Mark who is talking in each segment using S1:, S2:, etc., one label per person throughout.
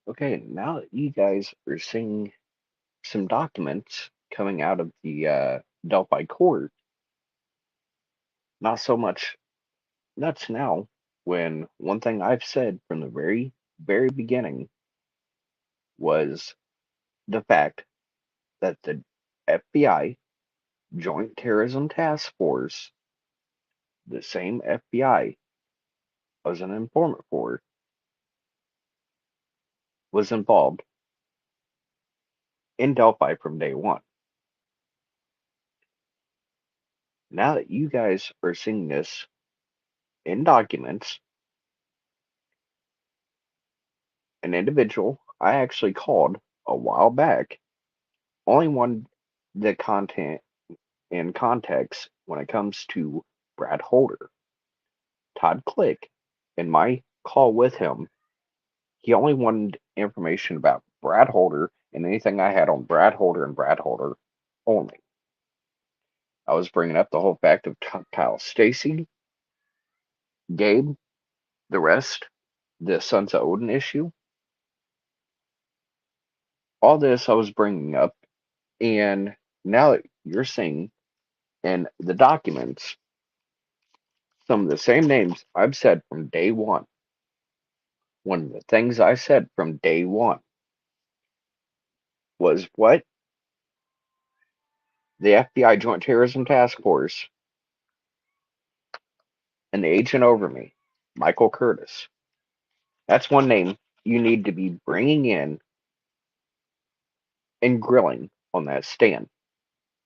S1: Okay, now that you guys are seeing some documents coming out of the Delphi court, not so much nuts now when one thing I've said from the very beginning was the fact that the FBI, Joint Terrorism Task Force, the same FBI I was an informant for, was involved in Delphi from day one. Now that you guys are seeing this in documents, an individual I actually called a while back only wanted the content and context when it comes to Brad Holder. Todd Click, in my call with him, he only wanted information about Brad Holder and anything I had on Brad Holder and Brad Holder only. I was bringing up the whole fact of Kyle Stacy, Gabe, the rest, the Sons of Odin issue. All this I was bringing up, and now that you're seeing in the documents some of the same names I've said from day one. One of the things I said from day one was what the FBI Joint Terrorism Task Force and the agent over me, Michael Curtis. That's one name you need to be bringing in and grilling on that stand.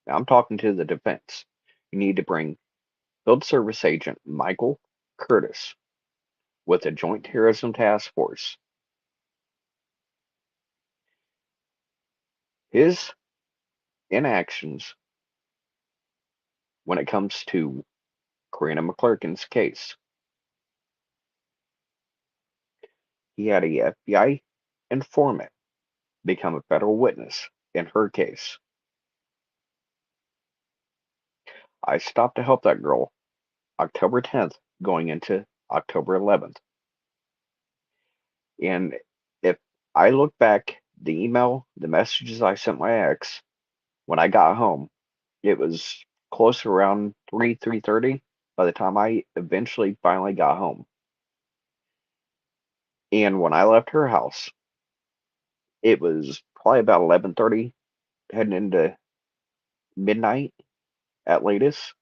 S1: Now I'm talking to the defense. You need to bring Field Service Agent Michael Curtis with the Joint Terrorism Task Force. His inactions when it comes to Karina McClurkin's case. He had a FBI informant become a federal witness in her case. I stopped to help that girl October 10th going into October 11th. And if I look back the email, the messages I sent my ex when I got home, it was close to around 3:30 by the time I eventually finally got home. And when I left her house, it was probably about 11:30 heading into midnight at latest.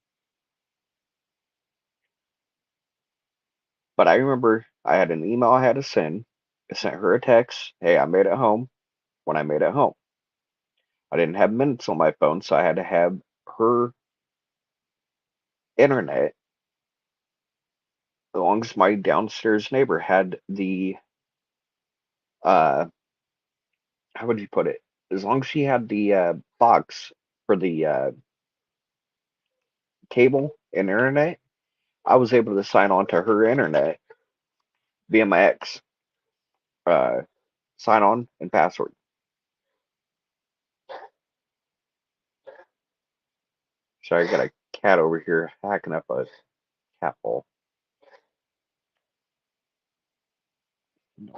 S1: But I remember I had an email I had to send. I sent her a text, hey, I made it home when I made it home. I didn't have minutes on my phone, so I had to have her internet, as long as my downstairs neighbor had the, uh, how would you put it? As long as she had the box for the cable and internet, I was able to sign on to her internet via my ex uh, sign on and password. Sorry, I got a cat over here hacking up a cat ball. No,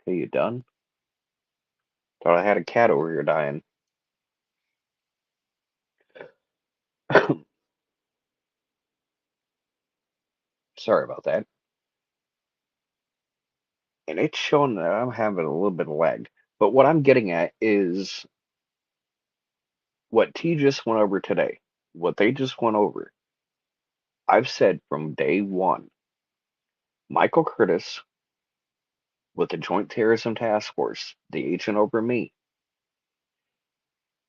S1: okay, you done? Thought I had a cat over here dying. Sorry about that. And it's showing that I'm having a little bit of lag. But what I'm getting at is what T just went over today. What they just went over. I've said from day one, Michael Curtis with the Joint Terrorism Task Force, the agent over me.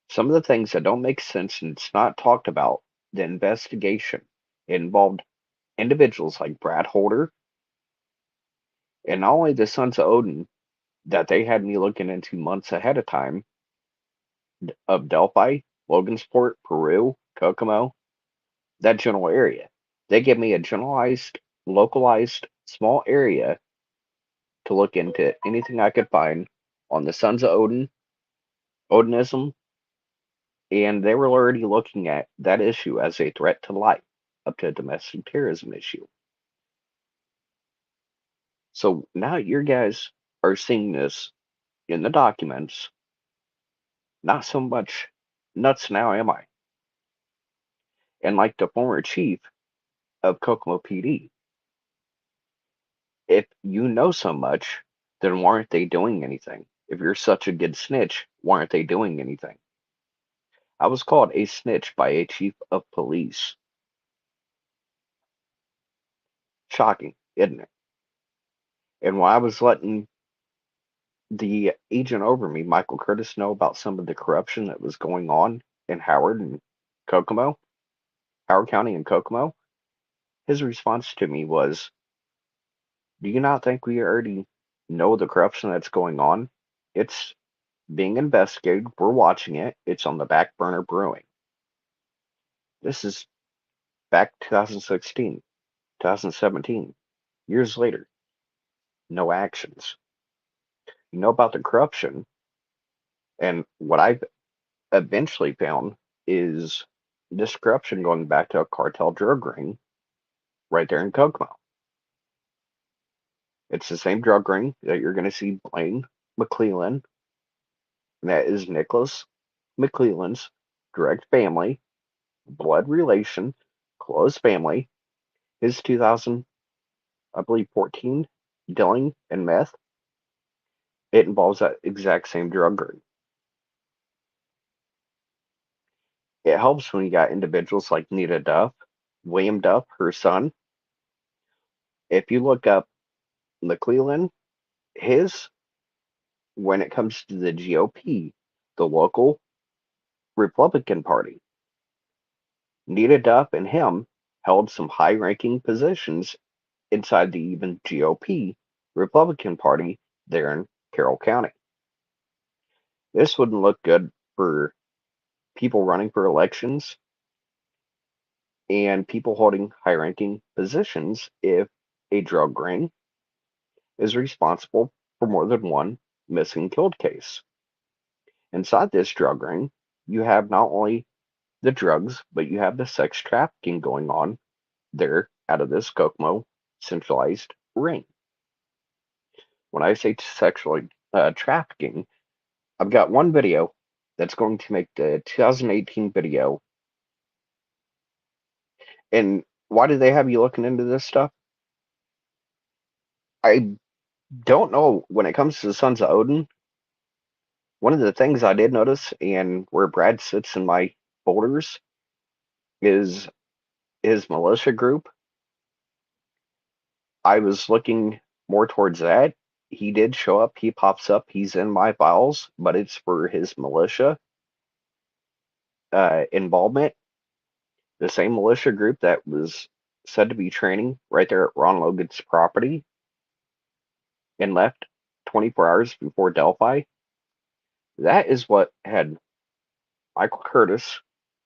S1: Some of the things that don't make sense and it's not talked about, the investigation, it involved individuals like Brad Holder and not only the Sons of Odin that they had me looking into months ahead of time of Delphi, Logansport, Peru, Kokomo, that general area. They give me a generalized, localized, small area to look into anything I could find on the Sons of Odin, Odinism, And they were already looking at that issue as a threat to life, up to a domestic terrorism issue. So now your guys are seeing this in the documents. Not so much nuts now, am I? And like the former chief of Kokomo PD, if you know so much, then why aren't they doing anything? If you're such a good snitch, why aren't they doing anything? I was called a snitch by a chief of police. Shocking, isn't it? And while I was letting the agent over me, Michael Curtis, know about some of the corruption that was going on in Kokomo, Howard County and Kokomo, his response to me was, "Do you not think we already know the corruption that's going on? It's being investigated. We're watching it. It's on the back burner brewing." This is back 2016, 2017, years later, no actions. You know about the corruption, and what I've eventually found is this corruption going back to a cartel drug ring right there in Kokomo. It's the same drug ring that you're going to see Blaine McClellan, and that is Nicholas McClellan's direct family, blood relation, close family. His 2000, I believe, 14 dealing in meth, it involves that exact same drug ring. It helps when you got individuals like Nita Duff, William Duff, her son. If you look up McClellan, his, when it comes to the GOP, the local Republican Party, Nita Duff and him held some high ranking positions inside the even GOP Republican Party there in Carroll County. This wouldn't look good for people running for elections and people holding high ranking positions if a drug ring is responsible for more than one missing killed case. Inside this drug ring, you have not only the drugs, but you have the sex trafficking going on there out of this Kokomo centralized ring. When I say sexual trafficking, I've got one video that's going to make the 2018 video. And why do they have you looking into this stuff? I don't know. When it comes to the Sons of Odin, one of the things I did notice, and where Brad sits in my folders, is his militia group. I was looking more towards that. He did show up. He pops up. He's in my files, but it's for his militia involvement. The same militia group that was said to be training right there at Ron Logan's property and left 24 hours before Delphi. That is what had Michael Curtis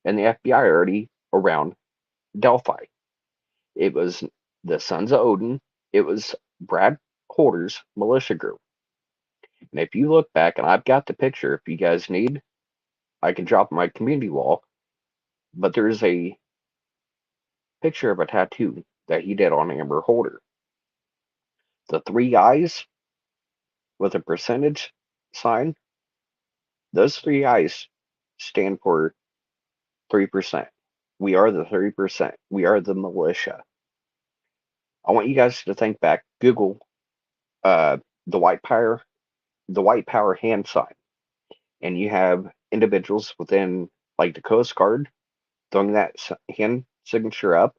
S1: and the FBI already around Delphi. It was the Sons of Odin. It was Brad Holder's militia group. And if you look back, and I've got the picture, if you guys need, I can drop my community wall. But there's a picture of a tattoo that he did on Amber Holder. The three eyes with a percentage sign, those three eyes stand for 3%. We are the 3%. We are the militia. I want you guys to think back. Google uh, the white power hand sign, and you have individuals within like the Coast Guard throwing that hand signature up,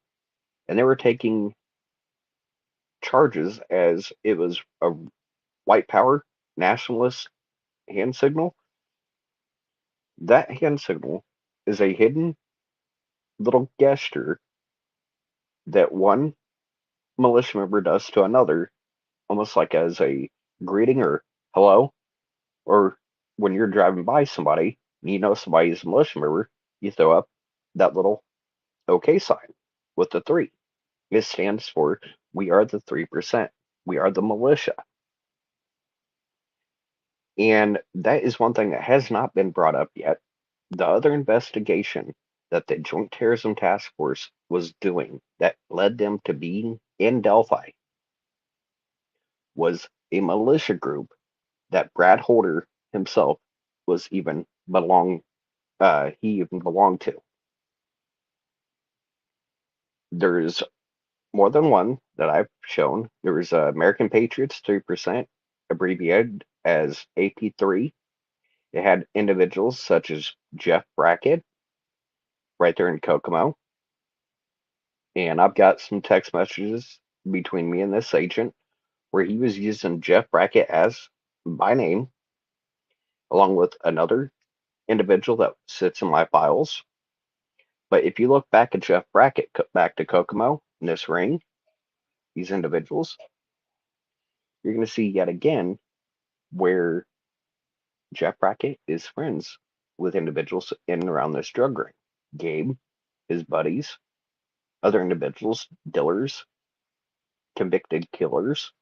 S1: and they were taking charges as it was a white power nationalist hand signal. That hand signal is a hidden little gesture that one militia member does to another, almost like as a greeting or hello, or when you're driving by somebody, and you know somebody's a militia member, you throw up that little OK sign with the three. It stands for we are the 3%. We are the militia. And that is one thing that has not been brought up yet. The other investigation that the Joint Terrorism Task Force was doing that led them to being in Delphi was a militia group that Brad Holder himself was even he even belonged to. There's more than one that I've shown. There was American Patriots 3%, abbreviated as AP3. It had individuals such as Jeff Brackett right there in Kokomo. And I've got some text messages between me and this agent where he was using Jeff Brackett as by name, along with another individual that sits in my files. But if you look back at Jeff Brackett, back to Kokomo in this ring, these individuals, you're going to see yet again where Jeff Brackett is friends with individuals in and around this drug ring. Gabe, his buddies, other individuals, dealers, convicted killers.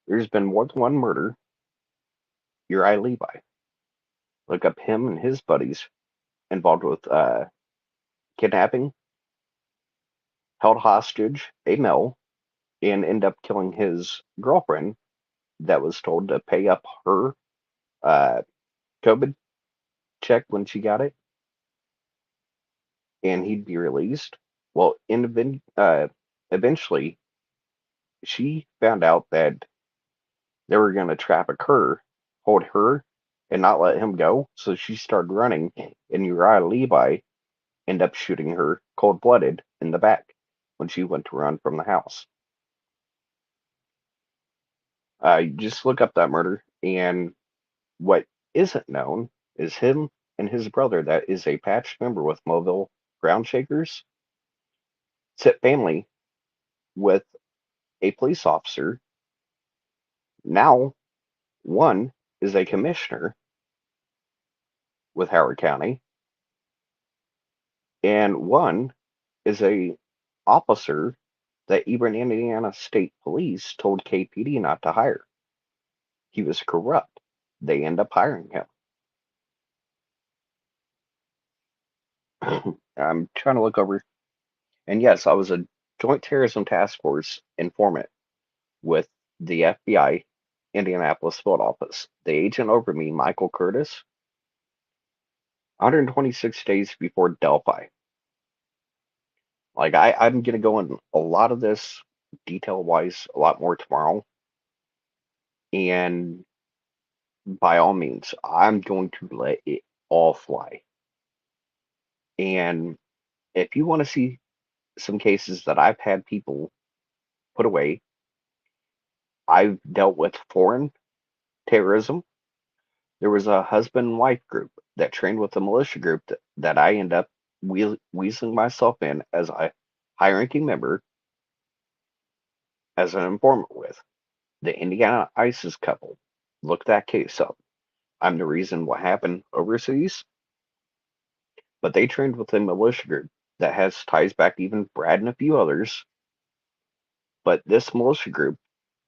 S1: There's been more than one murder. Uri Levi. Look up him and his buddies involved with kidnapping, held hostage a male, and end up killing his girlfriend that was told to pay up her uh, COVID check when she got it, and he'd be released. Well, eventually, she found out that they were going to traffic her, hold her, and not let him go. So she started running, and Uriah Levi ended up shooting her cold-blooded in the back when she went to run from the house. Just look up that murder, and what isn't known is him and his brother, that is a patched member with Mobile Ground Shakers, sit family with a police officer. Now, one is a commissioner with Howard County, and one is a officer that even Indiana State Police told KPD not to hire. He was corrupt. They end up hiring him. I'm trying to look over, and yes, I was a Joint Terrorism Task Force informant with the FBI Indianapolis Field Office. The agent over me, Michael Curtis, 126 days before Delphi. Like I'm gonna go in a lot of this detail wise a lot more tomorrow. And by all means, I'm going to let it all fly. And if you want to see some cases that I've had people put away, I've dealt with foreign terrorism. There was a husband and wife group that trained with a militia group that I end up weaseling myself in as a high ranking member as an informant with. The Indiana ISIS couple. Look that case up. I'm the reason what happened overseas, but they trained with a militia group that has ties back to even Brad and a few others. But this militia group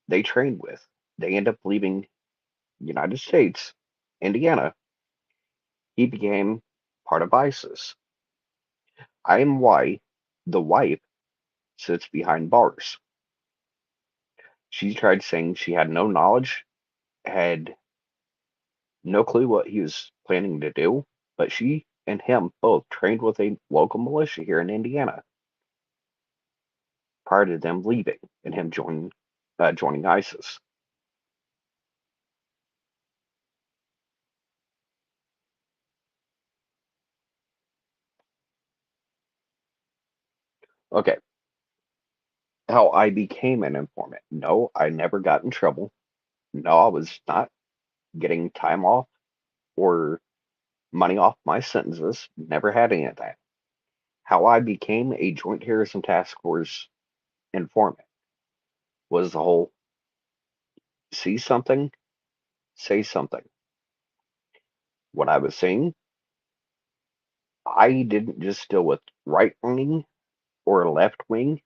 S1: they trained with, they end up leaving the United States, Indiana. He became part of ISIS. I am why the wife sits behind bars. She tried saying she had no knowledge, had no clue what he was planning to do, but she and him both trained with a local militia here in Indiana prior to them leaving and him joining ISIS. Okay, how I became an informant. No, I never got in trouble. No, I was not getting time off or money off my sentences. Never had any of that. How I became a Joint Terrorism Task Force informant was the whole see something, say something. What I was saying, I didn't just deal with right wing or left wing,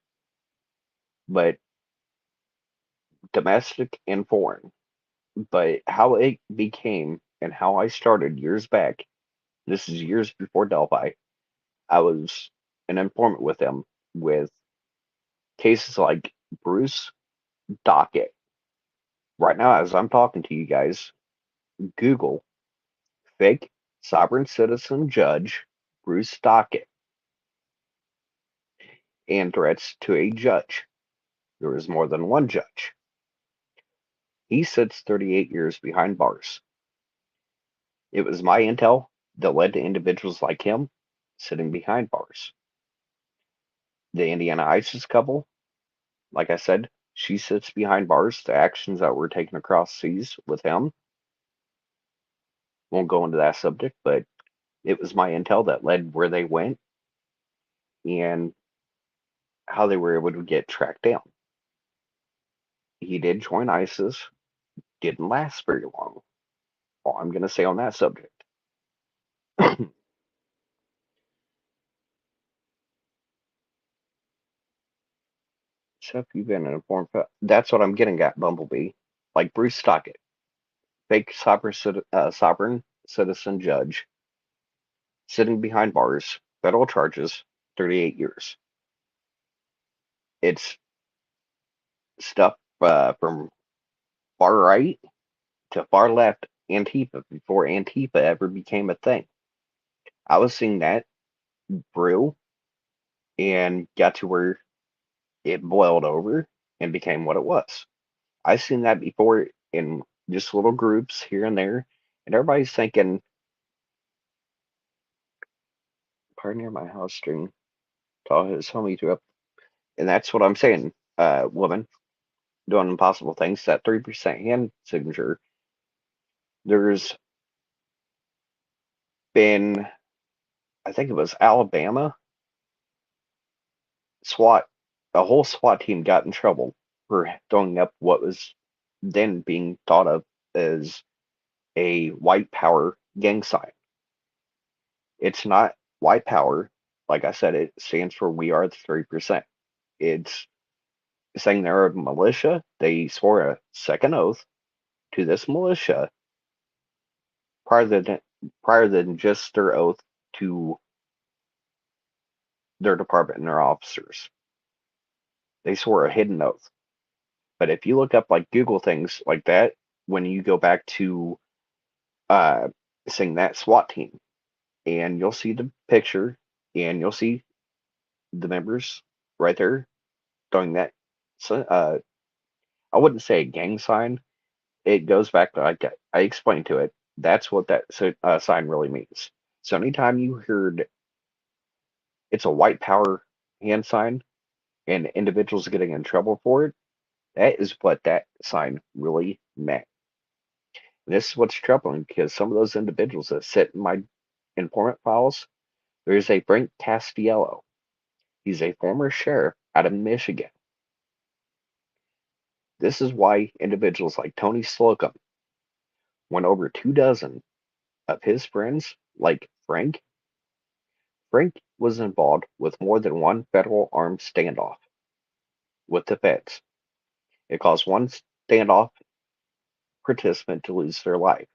S1: but domestic and foreign. But how it became and how I started years back. This is years before Delphi. I was an informant with them with cases like Bruce Dockett. Right now, as I'm talking to you guys, Google fake sovereign citizen judge Bruce Dockett and threats to a judge. There is more than one judge. He sits 38 years behind bars. It was my intel that led to individuals like him sitting behind bars. The Indiana ISIS couple, like I said, she sits behind bars. The actions that were taken across seas with him, won't go into that subject, but it was my intel that led where they went and how they were able to get tracked down. He did join ISIS, didn't last very long. All I'm going to say on that subject. So if you've been an informed, that's what I'm getting at, Bumblebee. Like Bruce Stockett, fake sovereign citizen judge, sitting behind bars, federal charges, 38 years. It's stuff from far right to far left Antifa before Antifa ever became a thing. I was seeing that brew and got to where it boiled over and became what it was. I've seen that before in just little groups here and there, and everybody's thinking, "Party near my house string, tall his homie to up," and that's what I'm saying. Woman doing impossible things. That 3% hand signature. There's been, I think it was Alabama SWAT, a whole SWAT team got in trouble for throwing up what was then being thought of as a white power gang sign. It's not white power. Like I said, it stands for We Are the 3%. It's saying they're a militia. They swore a second oath to this militia prior than just their oath to their department and their officers. They swore a hidden oath. But if you look up like Google things like that, when you go back to uh, saying that SWAT team, and you'll see the picture, and you'll see the members right there doing that. So, I wouldn't say a gang sign. It goes back to like I explained to it. That's what that sign really means. So anytime you heard it's a white power hand sign and individuals getting in trouble for it, that is what that sign really meant. And this is what's troubling because some of those individuals that sit in my informant files, there's a Frank Castiello. He's a former sheriff out of Michigan. This is why individuals like Tony Slocum, when over 2 dozen of his friends, like Frank was involved with more than one federal armed standoff with the feds. It caused one standoff participant to lose their life.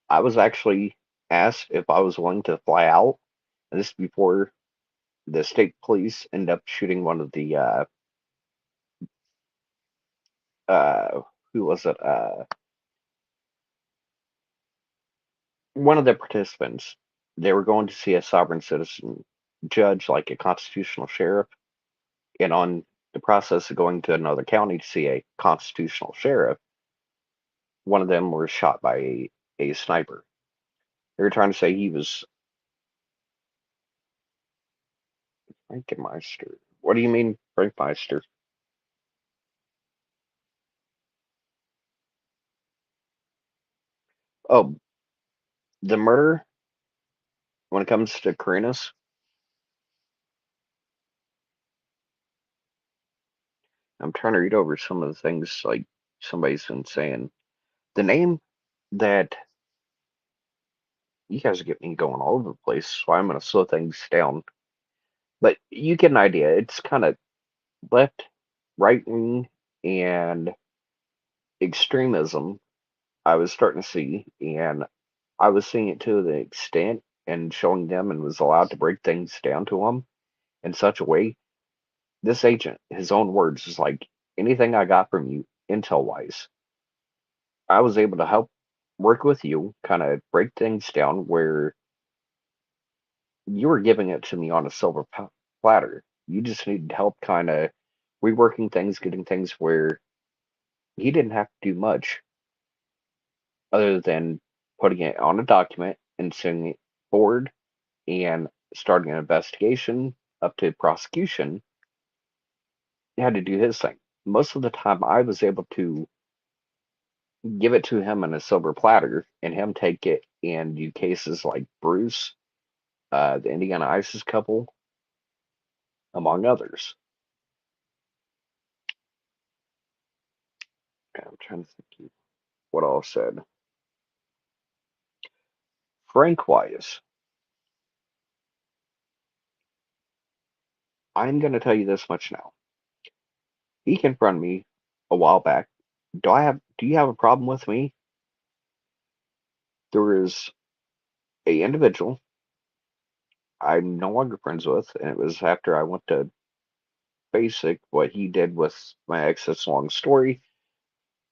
S1: I was actually asked if I was willing to fly out, and this is before the state police ended up shooting one of the uh, who was it? One of the participants. They were going to see a sovereign citizen judge, like a constitutional sheriff, and on the process of going to another county to see a constitutional sheriff, one of them was shot by a sniper. They were trying to say he was Frankenmeister. What do you mean, Frankmeister? Oh, the murder when it comes to Carinas, I'm trying to read over some of the things like somebody's been saying. The name that you guys get me going all over the place, so I'm going to slow things down. But you get an idea. It's kind of left, right wing, and extremism. I was starting to see, and I was seeing it to the extent and showing them and was allowed to break things down to them in such a way. This agent, his own words, is like anything I got from you, intel wise, I was able to help work with you, kind of break things down where you were giving it to me on a silver platter. You just needed help kind of reworking things, getting things where he didn't have to do much other than putting it on a document and sending it forward and starting an investigation up to prosecution. He had to do his thing. Most of the time, I was able to give it to him in a silver platter and him take it and do cases like Bruce, the Indiana ISIS couple, among others. I'm trying to think what all said. Frank Wise, I'm going to tell you this much now. He confronted me a while back. Do you have a problem with me? There was a individual I'm no longer friends with, and it was after I went to basic. What he did with my ex, it's a long story,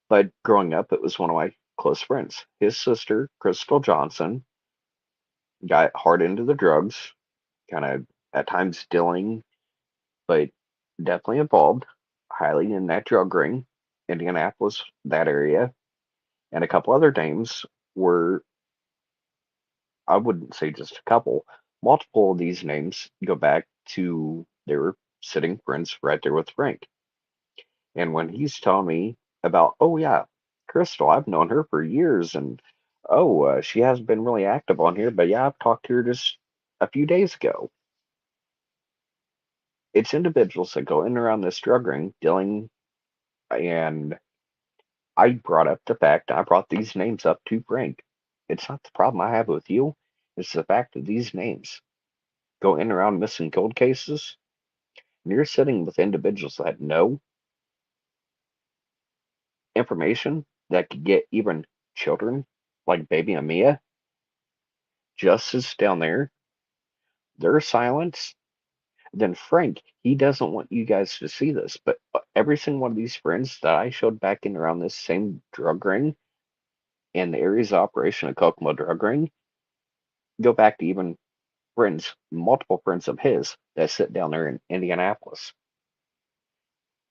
S1: but growing up, it was one of my close friends. His sister, Crystal Johnson, got hard into the drugs, kind of at times dealing, but definitely involved highly in that drug ring, Indianapolis, that area, and a couple other names were, I wouldn't say just a couple, multiple of these names go back to they were sitting friends right there with Frank. And when he's telling me about, oh yeah, Crystal, I've known her for years, and oh, she hasn't been really active on here, but yeah, I've talked to her just a few days ago. It's individuals that go in and around this drug ring dealing, and I brought up the fact, I brought these names up to Frank. It's not the problem I have with you, it's the fact that these names go in and around missing cold cases, and you're sitting with individuals that know information that could get even children like baby Amia justice down there, their silence, then Frank, he doesn't want you guys to see this. But every single one of these friends that I showed back in around this same drug ring and the areas of operation of Kokomo drug ring go back to even friends, multiple friends of his that sit down there in Indianapolis.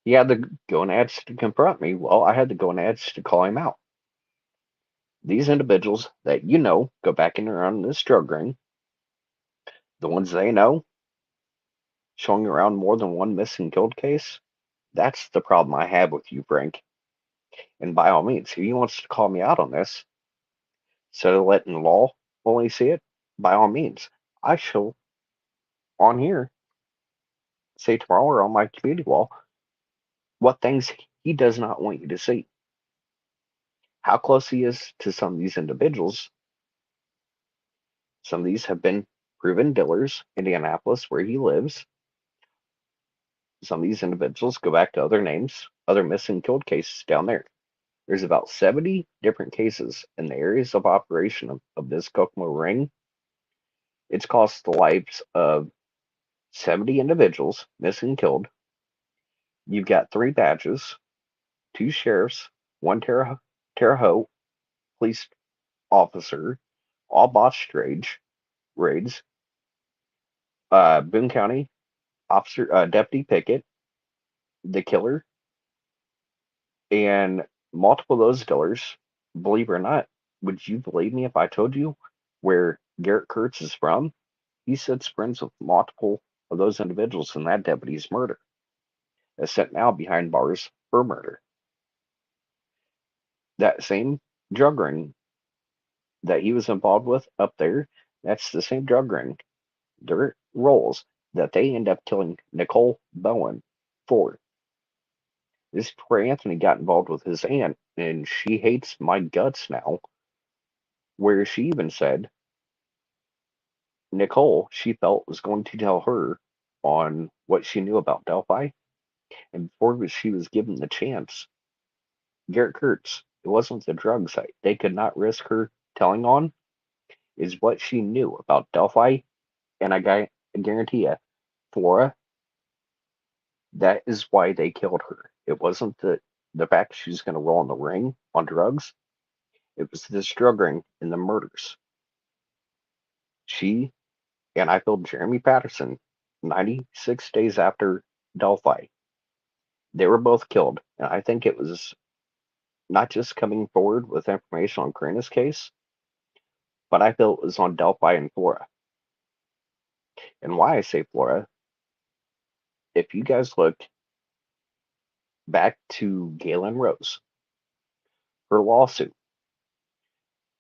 S1: He had the gonads to confront me. Well, I had the gonads to call him out. These individuals that you know go back in around this drug ring, the ones they know, showing around more than one missing killed case, that's the problem I have with you, Frank. And by all means, if he wants to call me out on this, instead of letting law only see it, by all means, I shall on here say tomorrow or on my community wall what things he does not want you to see. How close he is to some of these individuals. Some of these have been proven dealers, Indianapolis, where he lives. Some of these individuals go back to other names, other missing killed cases down there. There's about 70 different cases in the areas of operation of this Kokomo ring. It's cost the lives of 70 individuals, missing and killed. You've got 3 badges, 2 sheriffs, one Terre Haute police officer, all botched raids, Boone County officer, Deputy Pickett, the killer, and multiple of those killers. Believe it or not, would you believe me if I told you where Garrett Kurtz is from? He sits friends with multiple of those individuals in that deputy's murder, is sent now behind bars for murder. That same drug ring that he was involved with up there, that's the same drug ring, their roles that they end up killing Nicole Bowen for. This poor Anthony got involved with his aunt, and she hates my guts now, where she even said Nicole, she felt, was going to tell her on what she knew about Delphi, and before she was given the chance, Garrett Kurtz It wasn't the drugs that they could not risk her telling on, is what she knew about Delphi, and I guarantee you, Flora, that is why they killed her. It wasn't the fact she was going to roll in the ring on drugs. It was this drug ring and the murders. She and I killed Jeremy Patterson 96 days after Delphi. They were both killed, and I think it was not just coming forward with information on Karina's case, but I feel it was on Delphi and Flora. And why I say Flora, if you guys look back to Galen Rose, her lawsuit,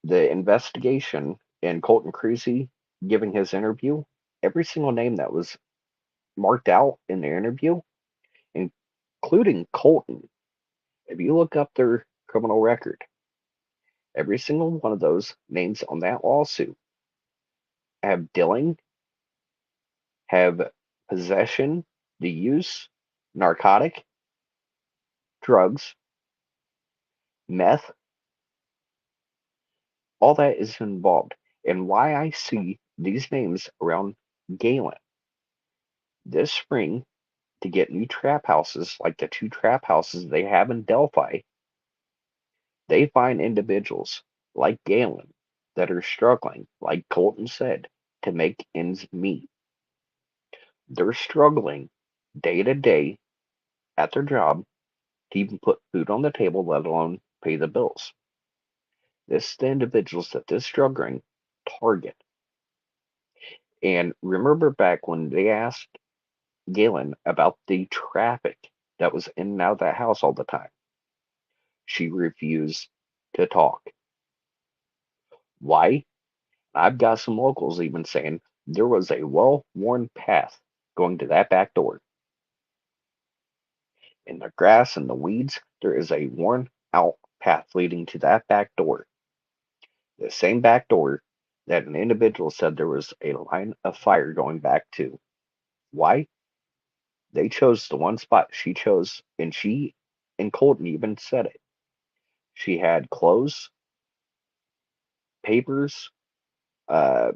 S1: the investigation, and Colton Creasy giving his interview, every single name that was marked out in the interview, including Colton, if you look up their criminal record, every single one of those names on that lawsuit have dealing, have possession, the use, narcotic, drugs, meth, all that is involved. And why I see these names around Galen this spring to get new trap houses like the two trap houses they have in Delphi, they find individuals like Galen that are struggling, like Colton said, to make ends meet. They're struggling day to day at their job to even put food on the table, let alone pay the bills. This is the individuals that this drug ring target. And remember back when they asked Galen about the traffic that was in and out of that house all the time. She refused to talk. Why? I've got some locals even saying there was a well-worn path going to that back door. In the grass and the weeds, there is a worn-out path leading to that back door. The same back door that an individual said there was a line of fire going back to. Why? They chose the one spot she chose, and she and Colton even said it. She had clothes, papers, uh,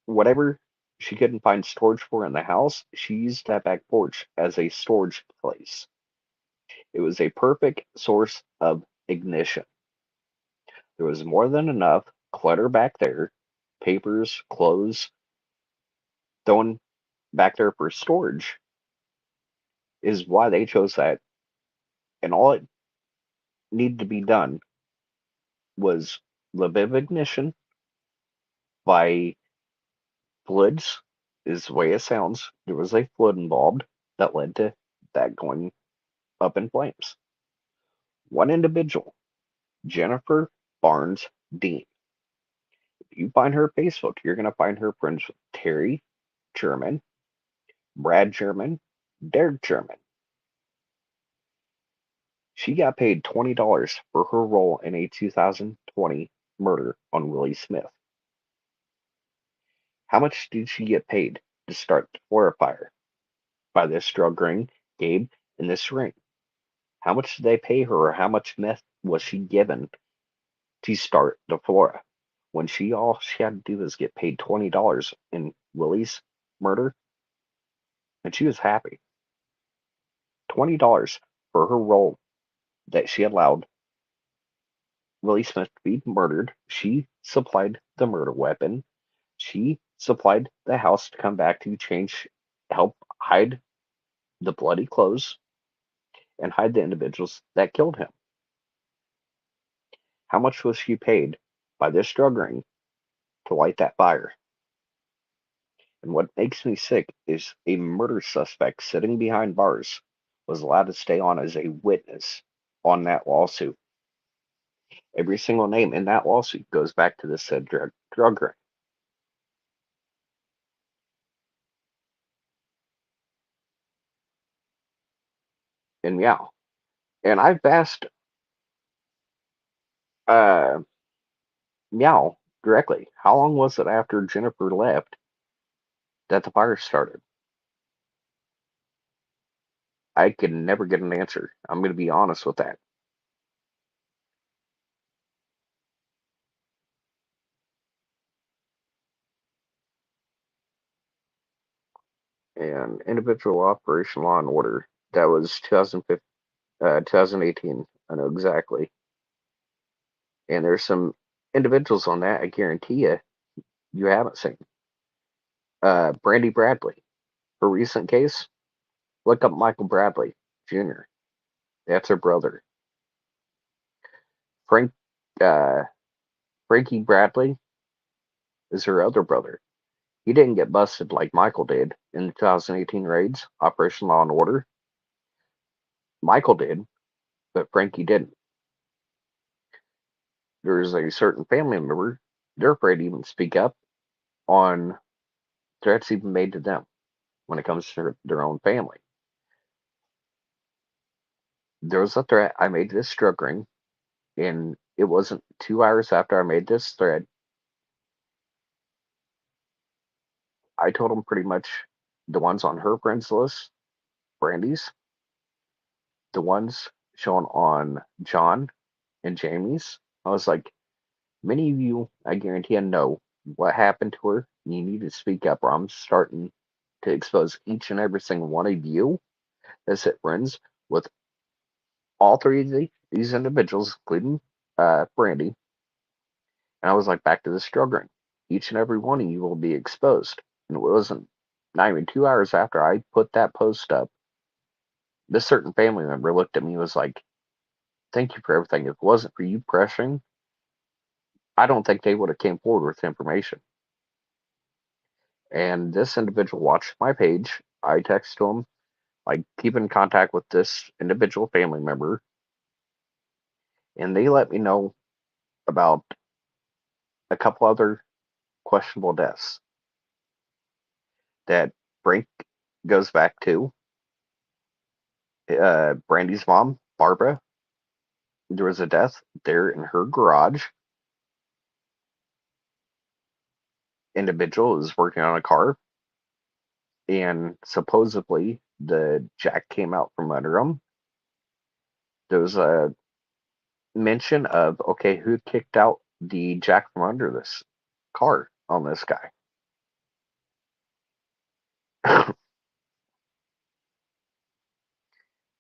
S1: whatever she couldn't find storage for in the house, she used that back porch as a storage place. It was a perfect source of ignition. There was more than enough clutter back there, papers, clothes, thrown back there for storage, is why they chose that. And all it needed to be done was a little bit of ignition by fluids, is the way it sounds. There was a fluid involved that led to that going up in flames. One individual, Jennifer Barnes Dean. If you find her Facebook, you're going to find her friends with Terry German, Brad German, Derek German. She got paid $20 for her role in a 2020 murder on Willie Smith. How much did she get paid to start the Flora fire? By this drug ring, Gabe, and this ring. How much did they pay her, or how much meth was she given to start the Flora? When all she had to do was get paid $20 in Willie's murder, and she was happy. $20 for her role that she allowed Willie Smith to be murdered. She supplied the murder weapon. She supplied the house to come back to help hide the bloody clothes and hide the individuals that killed him. How much was she paid by this drug ring to light that fire? And what makes me sick is a murder suspect sitting behind bars was allowed to stay on as a witness on that lawsuit. Every single name in that lawsuit goes back to this said drug ring. And Meow. And I've asked uh, Meow directly, how long was it after Jennifer left that the fire started? I could never get an answer. I'm going to be honest with that. and Individual Operation Law and Order. That was 2018. I know exactly. And there's some individuals on that I guarantee you haven't seen. Brandy Bradley. Her recent case, look up Michael Bradley Jr. That's her brother. Frank uh, Frankie Bradley is her other brother. He didn't get busted like Michael did in the 2018 raids, Operation Law and Order. Michael did, but Frankie didn't. There's a certain family member, they're afraid to even speak up on threats even made to them when it comes to their own family. There was a threat I made to this drug ring, and it wasn't 2 hours after I made this thread. I told them pretty much the ones on her friends list, Brandy's, the ones shown on John and Jamie's. I was like, many of you, I guarantee I know what happened to her. You need to speak up, or I'm starting to expose each and every single one of you that's hit friends with all three of these individuals, including Brandy. And I was like, back to the struggling. Each and every one of you will be exposed. And it wasn't not even 2 hours after I put that post up, this certain family member looked at me and was like, thank you for everything. If it wasn't for you pressuring, I don't think they would have came forward with information. And this individual watched my page. I texted him, like, keep in contact with this individual family member. And they let me know about a couple other questionable deaths that Brink goes back to. Brandy's mom, Barbara, there was a death there in her garage. Individual was working on a car, and supposedly the jack came out from under him. There was a mention of, okay, who kicked out the jack from under this car on this guy?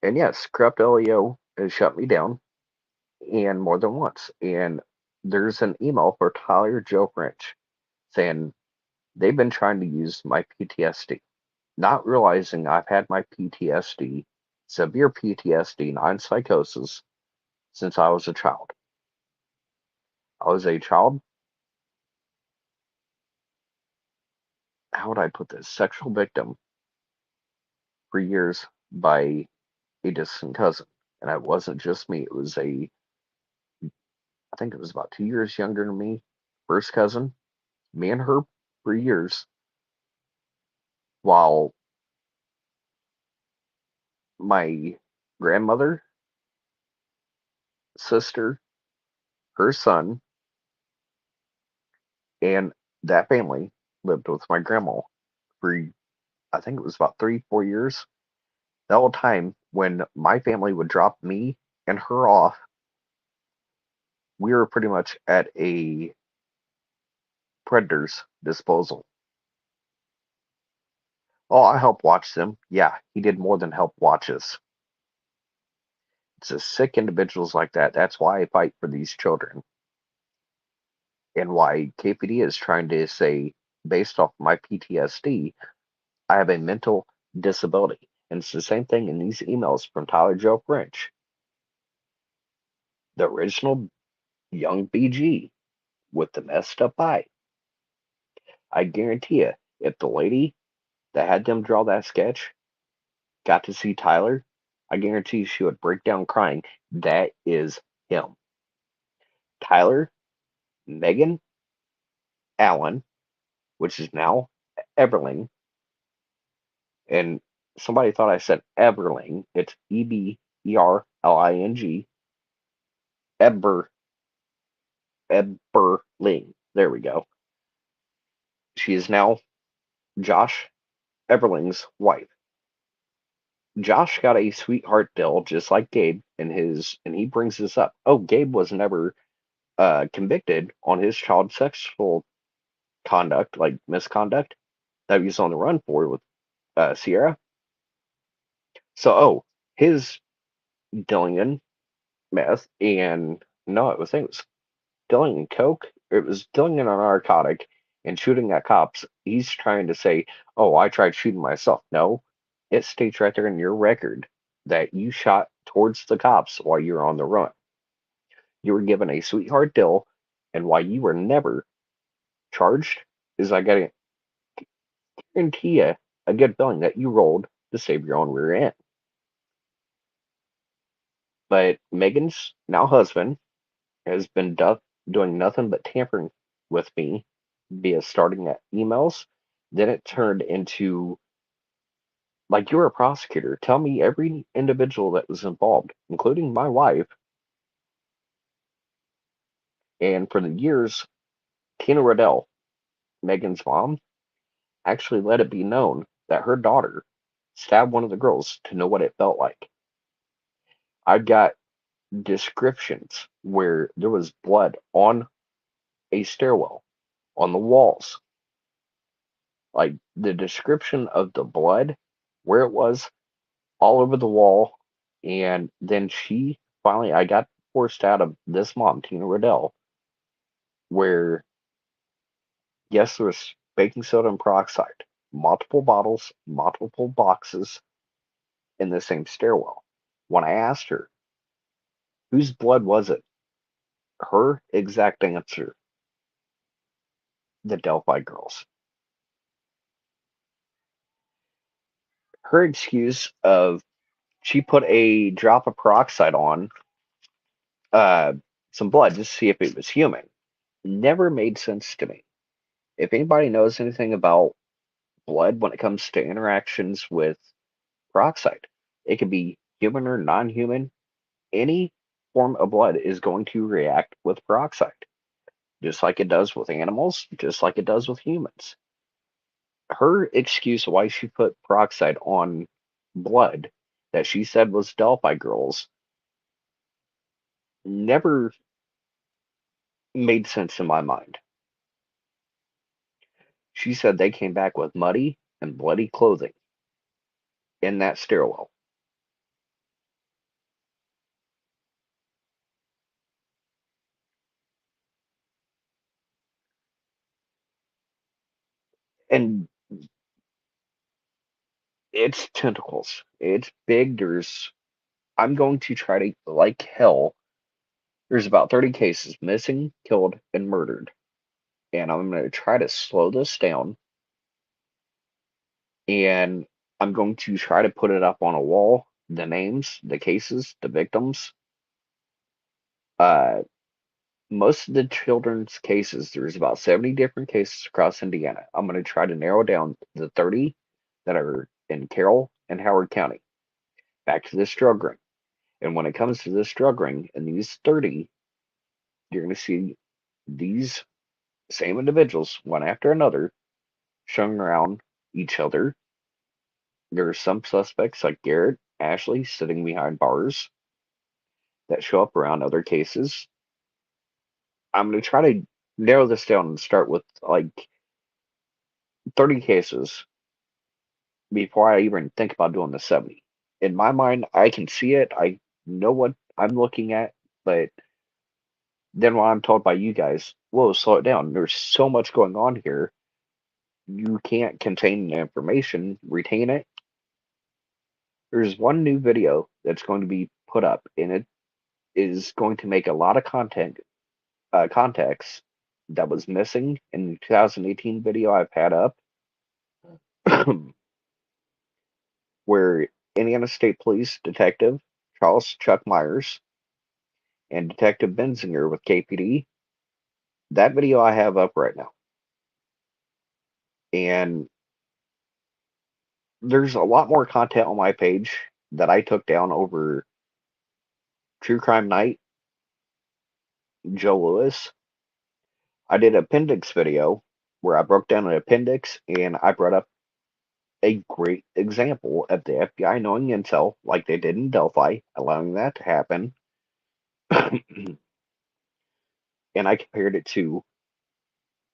S1: And yes, Corrupt LEO has shut me down, and more than once. And there's an email for Tyler Joe French saying they've been trying to use my PTSD, not realizing I've had my PTSD, severe PTSD, non psychosis, since I was a child. I was a child, how would I put this, sexual victim for years by a distant cousin. And it wasn't just me, it was I think it was about 2 years younger than me, first cousin, me and her for years, while my grandmother, sister, her son, and that family lived with my grandma for, I think it was about 3, 4 years. The whole time when my family would drop me and her off, we were pretty much at a predator's disposal. Oh, I helped watch them. Yeah, he did more than help watch us. It's a sick individuals like that. That's why I fight for these children. And why KPD is trying to say, based off my PTSD, I have a mental disability. And it's the same thing in these emails from Tyler Joe French. The original young BG with the messed up eye. I guarantee you, if the lady that had them draw that sketch got to see Tyler, I guarantee she would break down crying. That is him. Tyler, Megan, Allen, which is now Everling, and somebody thought I said Everling. It's Eberling. Eberling. There we go. She is now Josh Everling's wife. Josh got a sweetheart deal just like Gabe and he brings this up. Oh, Gabe was never convicted on his child sexual conduct, like misconduct, that he was on the run for with Sierra. So, his dealing in meth and no, I think it was dealing in coke. It was dealing in a narcotic and shooting at cops. He's trying to say, "Oh, I tried shooting myself." No, it states right there in your record that you shot towards the cops while you were on the run. You were given a sweetheart deal, and why you were never charged is I got guarantee you a good feeling that you rolled to save your own rear end. But Megan's now husband has been doing nothing but tampering with me via starting at emails. Then it turned into like you're a prosecutor. Tell me every individual that was involved, including my wife. And for the years, Tina Riddell, Megan's mom, actually let it be known that her daughter stabbed one of the girls to know what it felt like. I've got descriptions where there was blood on a stairwell, on the walls. Like the description of the blood, where it was, all over the wall. And then she finally, I got forced out of this mom, Tina Riddell, where, yes, there was baking soda and peroxide, multiple bottles, multiple boxes in the same stairwell. When I asked her, whose blood was it? Her exact answer, the Delphi girls. Her excuse of she put a drop of peroxide on uh, some blood just to see if it was human never made sense to me. If anybody knows anything about blood when it comes to interactions with peroxide, it could be human or non human. Any form of blood is going to react with peroxide, just like it does with animals, just like it does with humans. Her excuse why she put peroxide on blood that she said was Delphi girls never made sense in my mind. She said they came back with muddy and bloody clothing in that stairwell. And it's tentacles. It's big. I'm going to try to, like hell, there's about 30 cases missing, killed, and murdered. And I'm going to try to slow this down. And I'm going to try to put it up on a wall, the names, the cases, the victims. Uh, most of the children's cases, there's about 70 different cases across Indiana. I'm going to try to narrow down the 30 that are in Carroll and Howard County. Back to this drug ring. And when it comes to this drug ring and these 30, you're going to see these same individuals, one after another, showing around each other. There are some suspects like Garrett, Ashley, sitting behind bars that show up around other cases. I'm going to try to narrow this down and start with like 30 cases before I even think about doing the 70. In my mind, I can see it. I know what I'm looking at, but then when I'm told by you guys, whoa, slow it down. There's so much going on here. You can't contain the information, retain it. There's one new video that's going to be put up, and it is going to make a lot of context that was missing in the 2018 video I've had up, where Indiana State Police Detective Charles Chuck Myers and Detective Benzinger with KPD. That video I have up right now, and there's a lot more content on my page that I took down over True Crime Night, Joe Lewis. I did an appendix video where I broke down an appendix and I brought up a great example of the FBI knowing intel like they did in Delphi, allowing that to happen. And I compared it to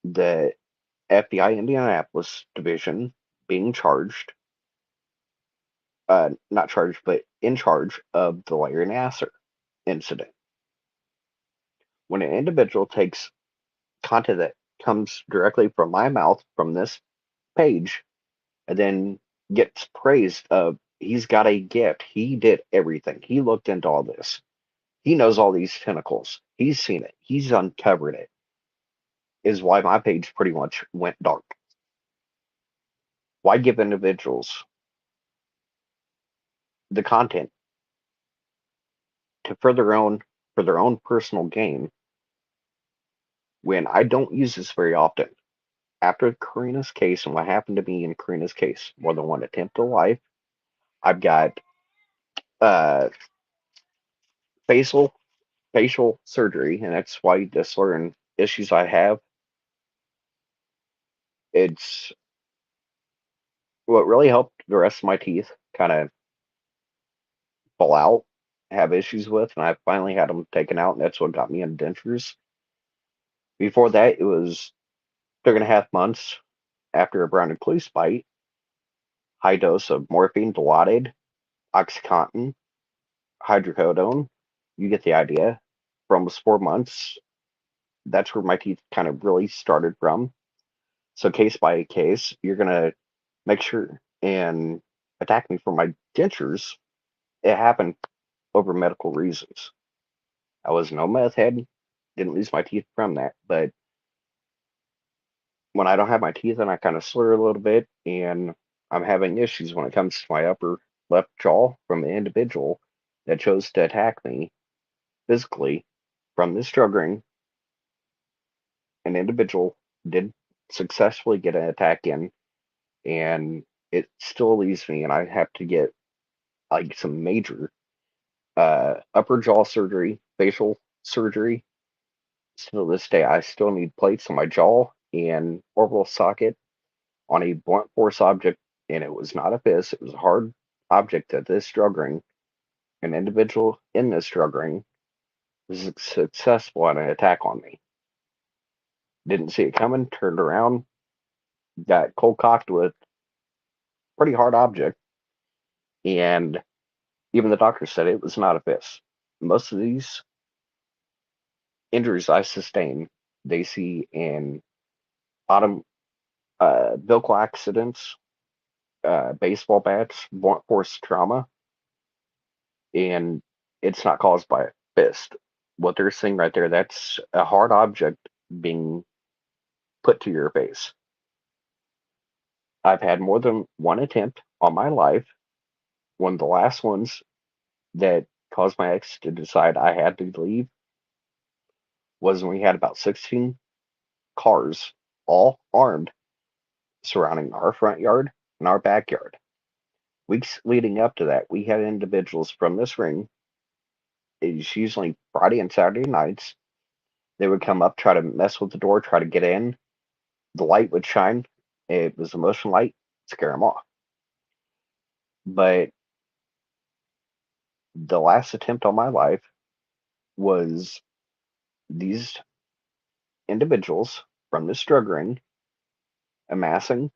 S1: the FBI Indianapolis division being charged not charged, but in charge of the Larry Nasser incident. When an individual takes content that comes directly from my mouth from this page and then gets praised of he's got a gift, he did everything, he looked into all this, he knows all these tentacles, he's seen it, he's uncovered it, is why my page pretty much went dark. Why give individuals the content to for their own personal gain when I don't use this very often? After Karina's case and what happened to me in Karina's case, more than one attempt at life, I've got uh, facial facial surgery, and that's why the certain issues I have. It's what really helped the rest of my teeth kind of fall out, have issues with, and I finally had them taken out, and that's what got me in dentures. Before that, it was 3.5 months after a brown recluse bite, high dose of morphine, Dilaudid, OxyContin, hydrocodone. You get the idea. For almost 4 months, that's where my teeth kind of really started from. So case by case, you're gonna make sure and attack me for my dentures. It happened over medical reasons. I was no meth head, didn't lose my teeth from that, but when I don't have my teeth and I kind of slur a little bit, and I'm having issues when it comes to my upper left jaw from the individual that chose to attack me physically from this drug ring, an individual did successfully get an attack in, and it still leaves me, and I have to get like some major upper jaw surgery, facial surgery. Still this day, I still need plates on my jaw and orbital socket on a blunt force object, and it was not a fist, it was a hard object that this drug ring, an individual in this drug ring, was successful at an attack on me. Didn't see it coming, turned around, got cold cocked with pretty hard object, and even the doctor said it was not a fist. Most of these injuries I sustain, they see in autumn vehicle accidents, baseball bats, blunt force trauma, and it's not caused by a fist. What they're seeing right there, that's a hard object being put to your face. I've had more than one attempt on my life. One of the last ones that caused my ex to decide I had to leave was when we had about 16 cars, all armed, surrounding our front yard and our backyard. Weeks leading up to that, we had individuals from this ring. It's usually Friday and Saturday nights. They would come up, try to mess with the door, try to get in. The light would shine. It was a motion light, scare them off. But the last attempt on my life was these individuals from this drug ring amassing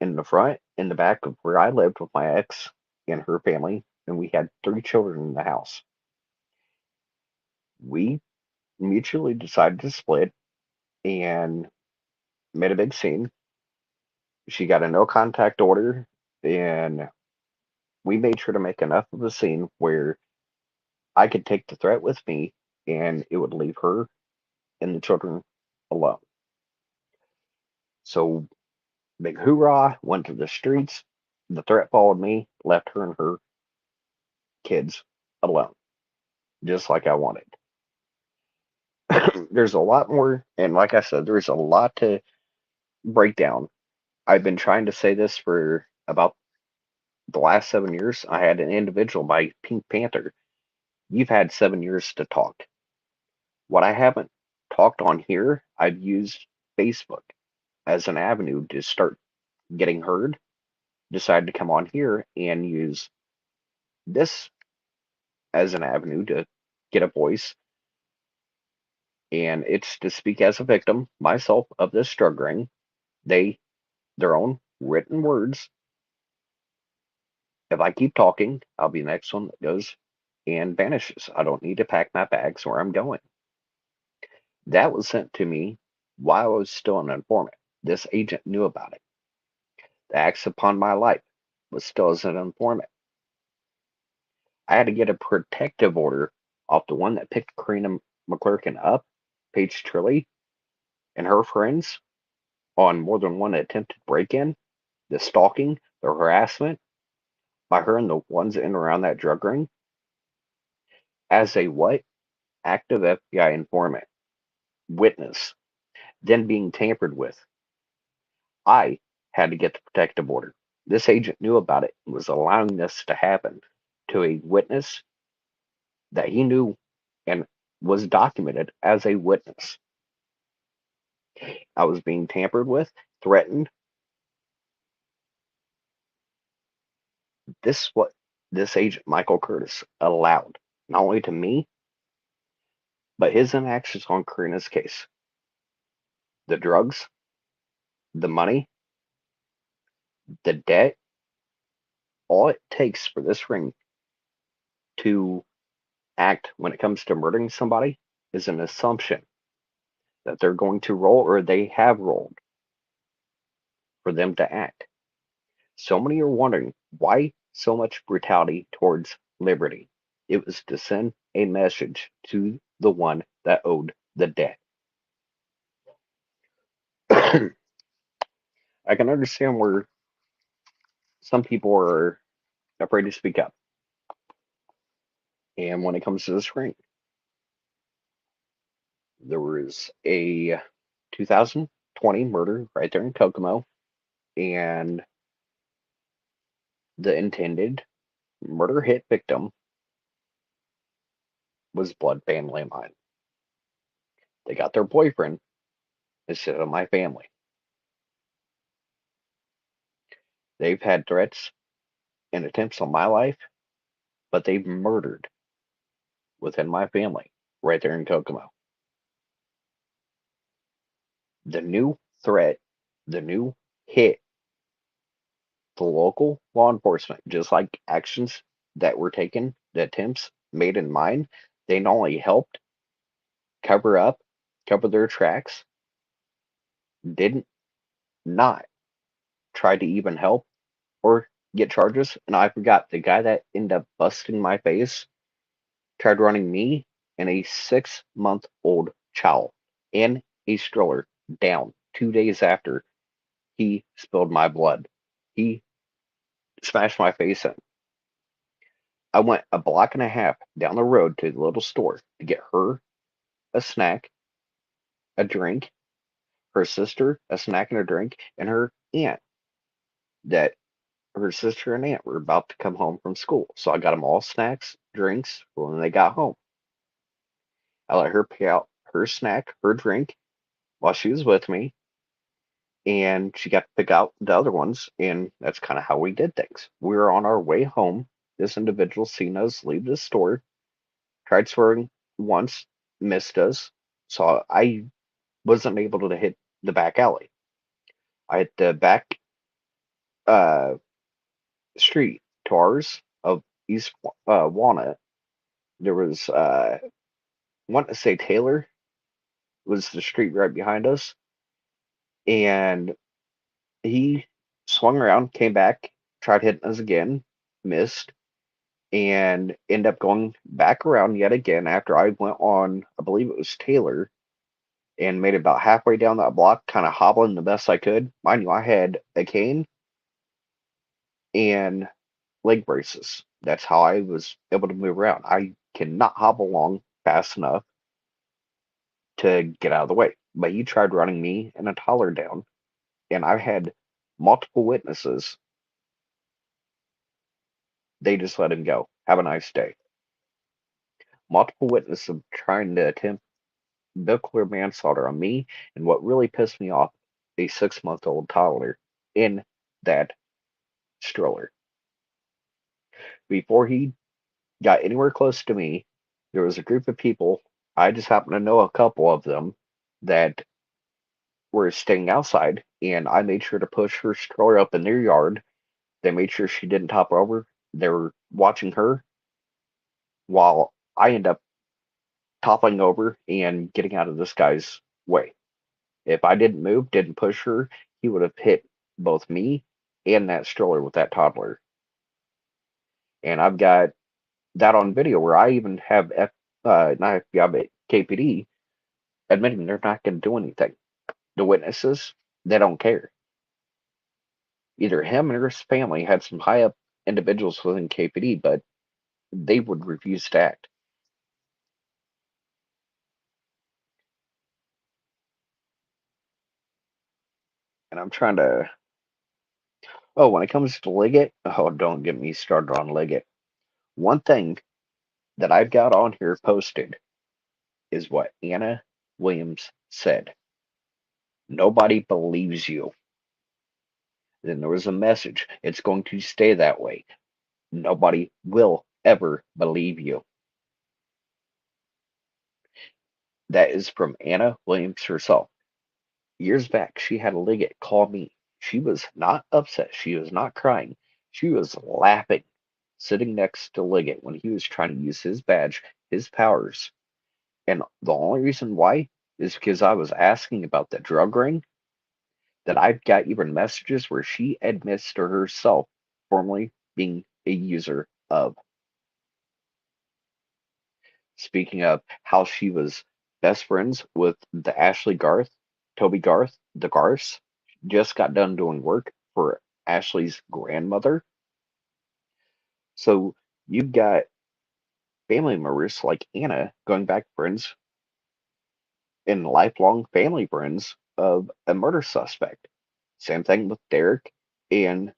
S1: in the front and the back of where I lived with my ex and her family, and we had 3 children in the house. We mutually decided to split and made a big scene. She got a no contact order, and we made sure to make enough of a scene where I could take the threat with me and it would leave her and the children alone. So, big hoorah, went to the streets. The threat followed me, left her and her kids alone, just like I wanted. There's a lot more, and like I said, there's a lot to break down. I've been trying to say this for about the last 7 years. I had an individual by Pink Panther. You've had 7 years to talk. What I haven't talked on here, I've used Facebook as an avenue to start getting heard. Decided to come on here and use this as an avenue to get a voice. And it's to speak as a victim myself of this drug ring. They, their own written words, If I keep talking, I'll be the next one that goes and vanishes. I don't need to pack my bags where I'm going. That was sent to me while I was still an informant. This agent knew about it. The axe upon my life was still as an informant. I had to get a protective order off the one that picked Karina McClurkin up, Paige Trilly, and her friends on more than one attempted break-in, the stalking, the harassment by her and the ones in and around that drug ring, as a what? Active FBI informant, witness, then being tampered with. I had to get the protective order. This agent knew about it and was allowing this to happen to a witness that he knew and was documented as a witness. I was being tampered with, threatened. This what this agent Michael Curtis allowed, not only to me, but his inactions on Karina's case. The drugs, the money, the debt, all it takes for this ring to act when it comes to murdering somebody is an assumption that they're going to roll or they have rolled for them to act. So many are wondering why so much brutality towards liberty. It was to send a message to the one that owed the debt. I can understand where some people are afraid to speak up. And when it comes to this ring, there was a 2020 murder right there in Kokomo, and the intended murder hit victim was blood family of mine. They got their boyfriend instead of my family. They've had threats and attempts on my life, but they've murdered within my family right there in Kokomo. The new threat, the new hit, the local law enforcement, just like actions that were taken, the attempts made in mine, they not only helped cover up, cover their tracks, didn't not try to even help or get charges. And I forgot the guy that ended up busting my face tried running me and a 6-month-old child in a stroller down 2 days after he spilled my blood. He smashed my face in. I went a block and a half down the road to the little store to get her a snack, a drink, her sister a snack and a drink, and her aunt that her sister and aunt were about to come home from school. So I got them all snacks, drinks when they got home. I let her pay out her snack, her drink while she was with me, and she got to pick out the other ones, and that's kind of how we did things. We were on our way home. This individual seen us leave the store, tried swerving once, missed us, so I wasn't able to hit the back alley. I hit the back uh, street to ours of East Walnut. There was, I want to say Taylor was the street right behind us, and he swung around, came back, tried hitting us again, missed, and ended up going back around yet again after I went on, I believe it was Taylor, and made it about halfway down that block, kind of hobbling the best I could. Mind you, I had a cane and leg braces. That's how I was able to move around. I cannot hobble along fast enough to get out of the way. But he tried running me and a toddler down, and I had multiple witnesses. They just let him go. Have a nice day. Multiple witnesses of trying to attempt vehicular manslaughter on me, and what really pissed me off, a 6-month-old toddler in that stroller. Before he got anywhere close to me, there was a group of people. I just happened to know a couple of them that were staying outside, and I made sure to push her stroller up in their yard. They made sure she didn't topple over. They're watching her while I end up toppling over and getting out of this guy's way. If I didn't move, didn't push her, he would have hit both me and that stroller with that toddler. And I've got that on video where I even have not FBI, but KPD admitting they're not going to do anything. The witnesses, they don't care. Either him or his family had some high up individuals within KPD, but they would refuse to act. And I'm trying to. Oh, when it comes to Liggett, oh, don't get me started on Liggett. One thing that I've got on here posted is what Anna Williams said. Nobody believes you. Then there was a message. It's going to stay that way. Nobody will ever believe you. That is from Anna Williams herself. Years back, she had a Liggett call me. She was not upset. She was not crying. She was laughing, sitting next to Liggett when he was trying to use his badge, his powers. And the only reason why is because I was asking about the drug ring that I've got even messages where she admits to herself formerly being a user of. Speaking of how she was best friends with the Ashley Garth, Toby Garth, the Garths, just got done doing work for Ashley's grandmother. So you've got family members like Anna going back friends and lifelong family friends of a murder suspect. Same thing with Derek and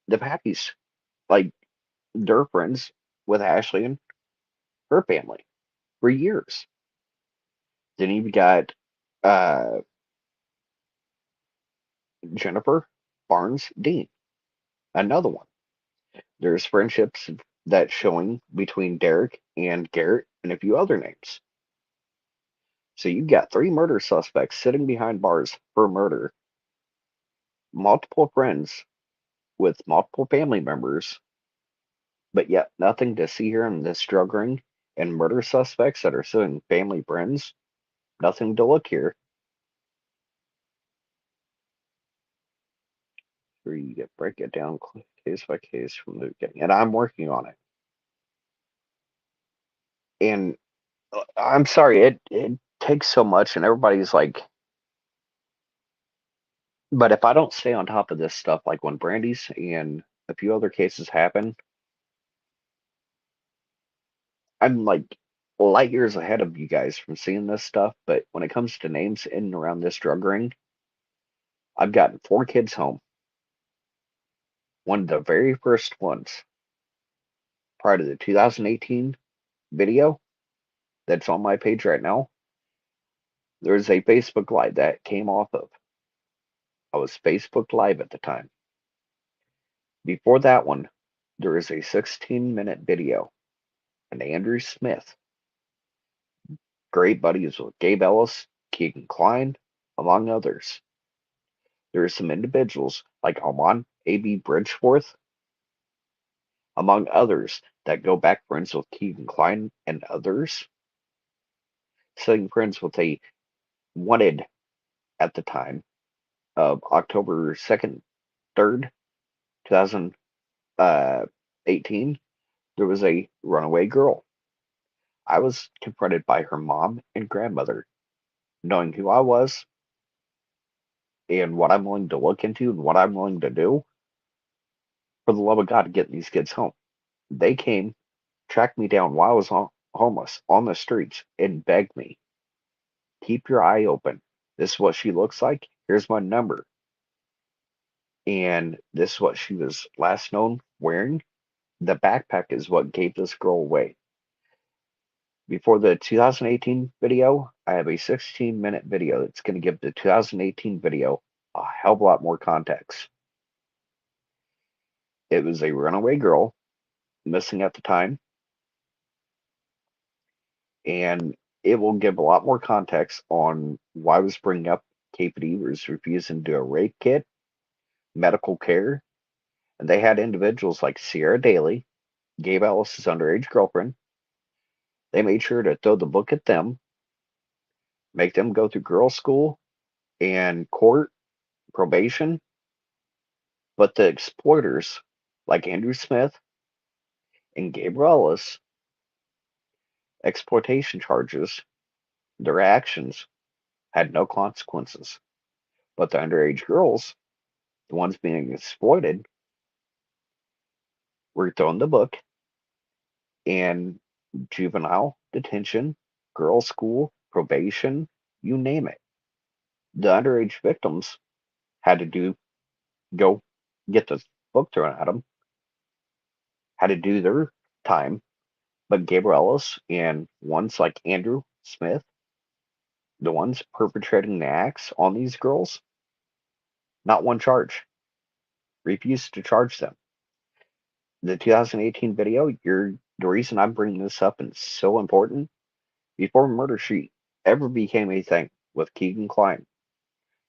S1: the Patties. Like they're friends with Ashley and her family for years. Then you've got uh, Jennifer Barnes Dean, another one. There's friendships that's showing between Derek and Garrett and a few other names. So you've got three murder suspects sitting behind bars for murder, multiple friends with multiple family members, but yet nothing to see here in this drug ring and murder suspects that are suing family friends. Nothing to look here. Where you get break it down case by case from the beginning, and I'm working on it. And I'm sorry, it takes so much, and everybody's like, but if I don't stay on top of this stuff, like when Brandy's and a few other cases happen, I'm like light years ahead of you guys from seeing this stuff. But when it comes to names in and around this drug ring, I've gotten four kids home. One of the very first ones prior to the 2018 video that's on my page right now, there's a Facebook Live that came off of. I was Facebook Live at the time. Before that one, there is a 16-minute video, and Andrew Smith, great buddies with Gabe Ellis, Keegan Klein, among others. There are some individuals like Almon A.B. Bridgeforth, among others, that go back friends with Keegan Klein and others, sitting friends with a wanted at the time of October 2nd, 3rd, 2018, there was a runaway girl. I was confronted by her mom and grandmother, knowing who I was and what I'm willing to look into and what I'm willing to do for the love of God, getting these kids home. They came, tracked me down while I was homeless on the streets, and begged me, keep your eye open. This is what she looks like. Here's my number. And this is what she was last known wearing. The backpack is what gave this girl away. Before the 2018 video, I have a 16-minute video that's going to give the 2018 video a hell of a lot more context. It was a runaway girl, missing at the time, and it will give a lot more context on why I was bringing up KPD was refusing to do a rape kit, medical care, And they had individuals like Sierra Daly, Gabe Ellis's underage girlfriend. They made sure to throw the book at them, make them go through girls' school and court, probation. But the exploiters, like Andrew Smith and Gabriel Ellis, exploitation charges, their actions had no consequences. But the underage girls, the ones being exploited, were thrown the book and juvenile detention, girls' school, probation, you name it. The underage victims had to go get the book thrown at them, had to do their time. But Gabriel Ellis and ones like Andrew Smith, the ones perpetrating the acts on these girls, not one charge, refused to charge them. The 2018 video, the reason I'm bringing this up and it's so important, before Murder Sheet ever became a thing with Keegan Kline,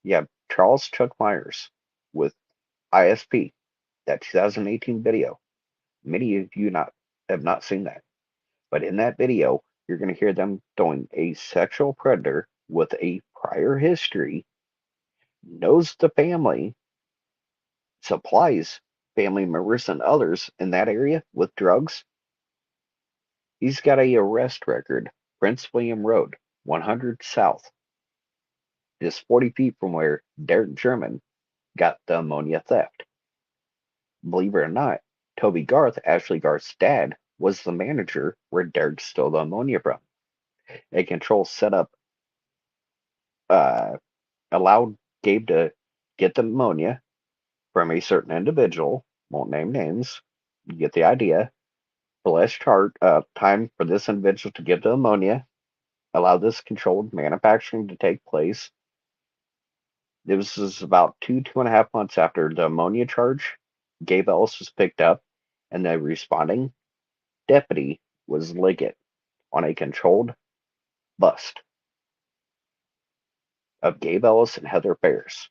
S1: you have Charles Chuck Myers with ISP, that 2018 video. Many of you have not seen that. But in that video, you're going to hear them throwing a sexual predator with a prior history, knows the family, supplies family members and others in that area with drugs. He's got a arrest record, Prince William Road, 100 South, just 40 feet from where Derek Sherman got the ammonia theft. Believe it or not, Toby Garth, Ashley Garth's dad, was the manager where Derek stole the ammonia from. A control setup uh, allowed Gabe to get the ammonia from a certain individual, won't name names, you get the idea. The less time for this individual to get the ammonia, allow this controlled manufacturing to take place. This was about 2.5 months after the ammonia charge. Gabe Ellis was picked up, and the responding deputy was Liggett on a controlled bust of Gabe Ellis and Heather Ferris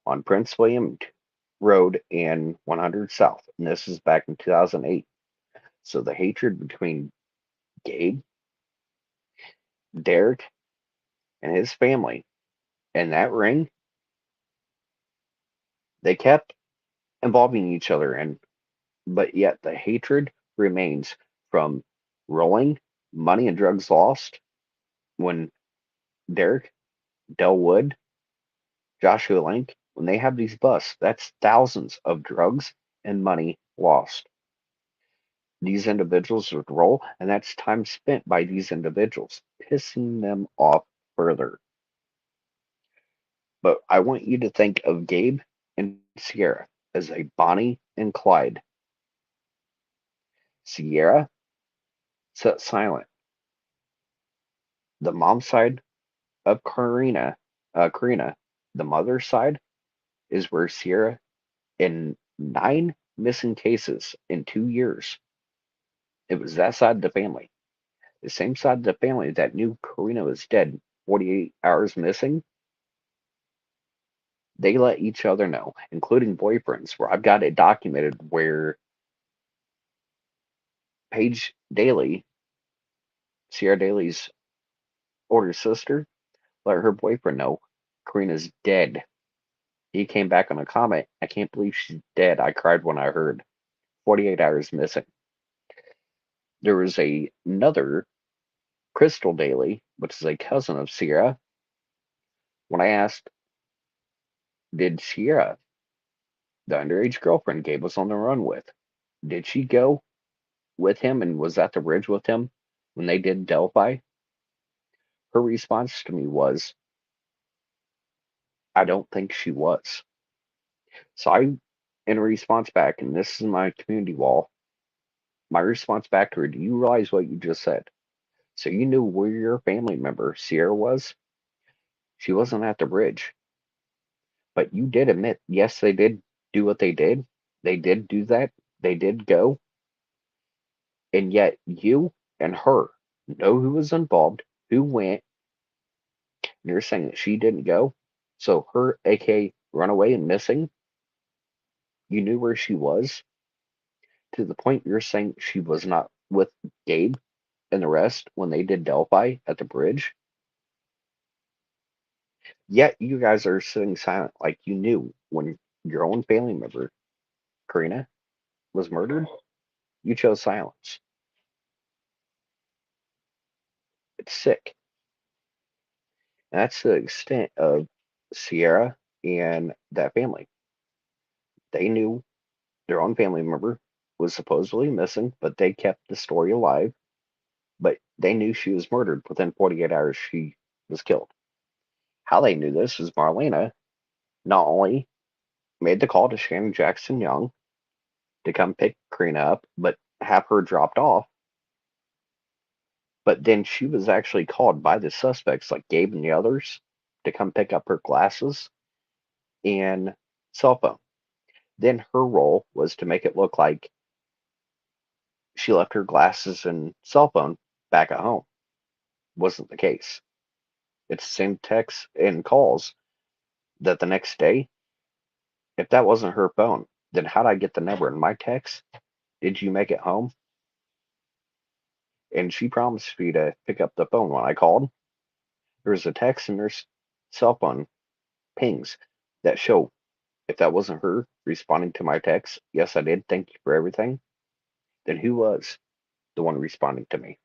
S1: on Prince William Road and 100 South. And this is back in 2008. So the hatred between Gabe, Derek, and his family and that ring, they kept involving each other in, but yet the hatred remains from rolling money and drugs lost when Derek, Del Wood, Joshua Link, when they have these busts, that's thousands of drugs and money lost. These individuals would roll, and that's time spent by these individuals, pissing them off further. But I want you to think of Gabe and Sierra as a Bonnie and Clyde. Sierra sat silent. The mom side of Karina, the mother side, is where Sierra, in 9 missing cases in 2 years, it was that side of the family. The same side of the family that knew Karina was dead 48 hours missing, they let each other know, including boyfriends, where I've got it documented where Paige Daly, Sierra Daly's older sister, let her boyfriend know Karina's dead. He came back on a comment, I can't believe she's dead. I cried when I heard. 48 hours missing. There was another Crystal Daly, which is a cousin of Sierra. When I asked, did Sierra, the underage girlfriend Gabe was on the run with, did she go with him and was at the bridge with him when they did Delphi? Her response to me was, I don't think she was. So I, in response back, and this is my community wall, my response back to her, do you realize what you just said? So you knew where your family member, Sierra, was? She wasn't at the bridge. But you did admit, yes, they did do what they did. They did do that. They did go. And yet you and her know who was involved, who went, and you're saying that she didn't go. So her, aka runaway and missing, You knew where she was to the point you're saying she was not with Gabe and the rest when they did Delphi at the bridge. Yet you guys are sitting silent like you knew when your own family member, Karina, was murdered. You chose silence. It's sick. And that's the extent of Sierra and that family. They knew their own family member was supposedly missing, but they kept the story alive. But they knew she was murdered within 48 hours she was killed. How they knew this is Marlena not only made the call to Shannon Jackson Young to come pick Karina up, but have her dropped off. But then she was actually called by the suspects, like Gabe and the others, to come pick up her glasses and cell phone. Then her role was to make it look like she left her glasses and cell phone back at home. Wasn't the case. It's the same texts and calls that the next day, if that wasn't her phone, then how'd I get the number in my text? Did you make it home? And she promised me to pick up the phone when I called. There's a text and there's cell phone pings that show if that wasn't her responding to my text, yes, I did, thank you for everything, then who was the one responding to me?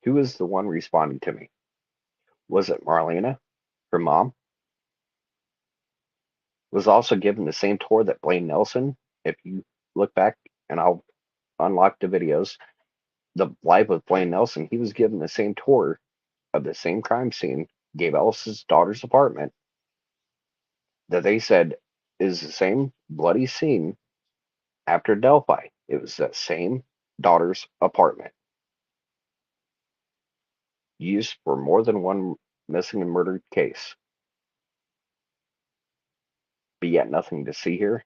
S1: Who was the one responding to me? Was it Marlena, her mom? Was also given the same tour that Blaine Nelson, if you look back and I'll unlock the videos, the life of Blaine Nelson, he was given the same tour of the same crime scene, Gabe Ellis's daughter's apartment, that they said is the same bloody scene after Delphi. It was that same daughter's apartment, used for more than one missing and murdered case. But yet nothing to see here.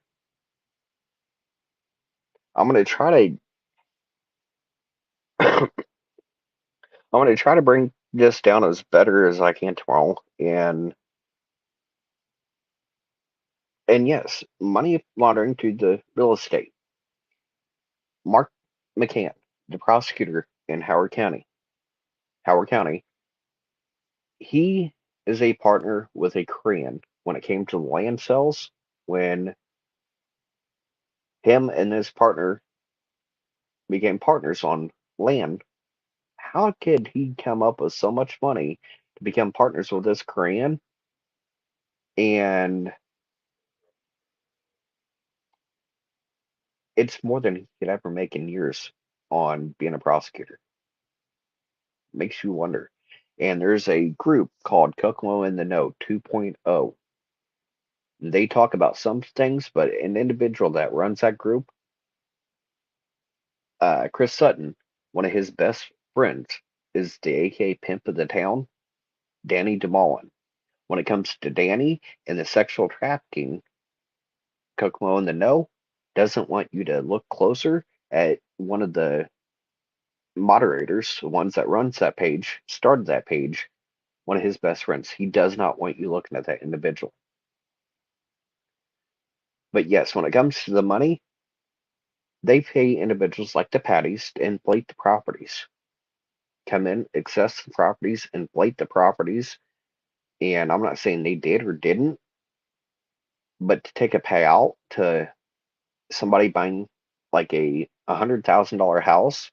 S1: I'm gonna try to I'm gonna try to bring this down as better as I can tomorrow. And yes, money laundering to the real estate. Mark McCann, the prosecutor in Howard County, he is a partner with a Korean when it came to land sales. When him and his partner became partners on land, how could he come up with so much money to become partners with this Korean? And it's more than he could ever make in years on being a prosecutor. Makes you wonder. And there's a group called Kokomo in the Know 2.0. They talk about some things, but an individual that runs that group, Chris Sutton, one of his best friends, is the AK pimp of the town, Danny DeMolin. When it comes to Danny and the sexual trafficking, Kokomo in the Know doesn't want you to look closer at one of the moderators, the ones that runs that page, started that page, one of his best friends. He does not want you looking at that individual. But yes, when it comes to the money, they pay individuals like the Patties to inflate the properties. Come in, access the properties, inflate the properties. And I'm not saying they did or didn't, but to take a payout to somebody buying like a $100,000 house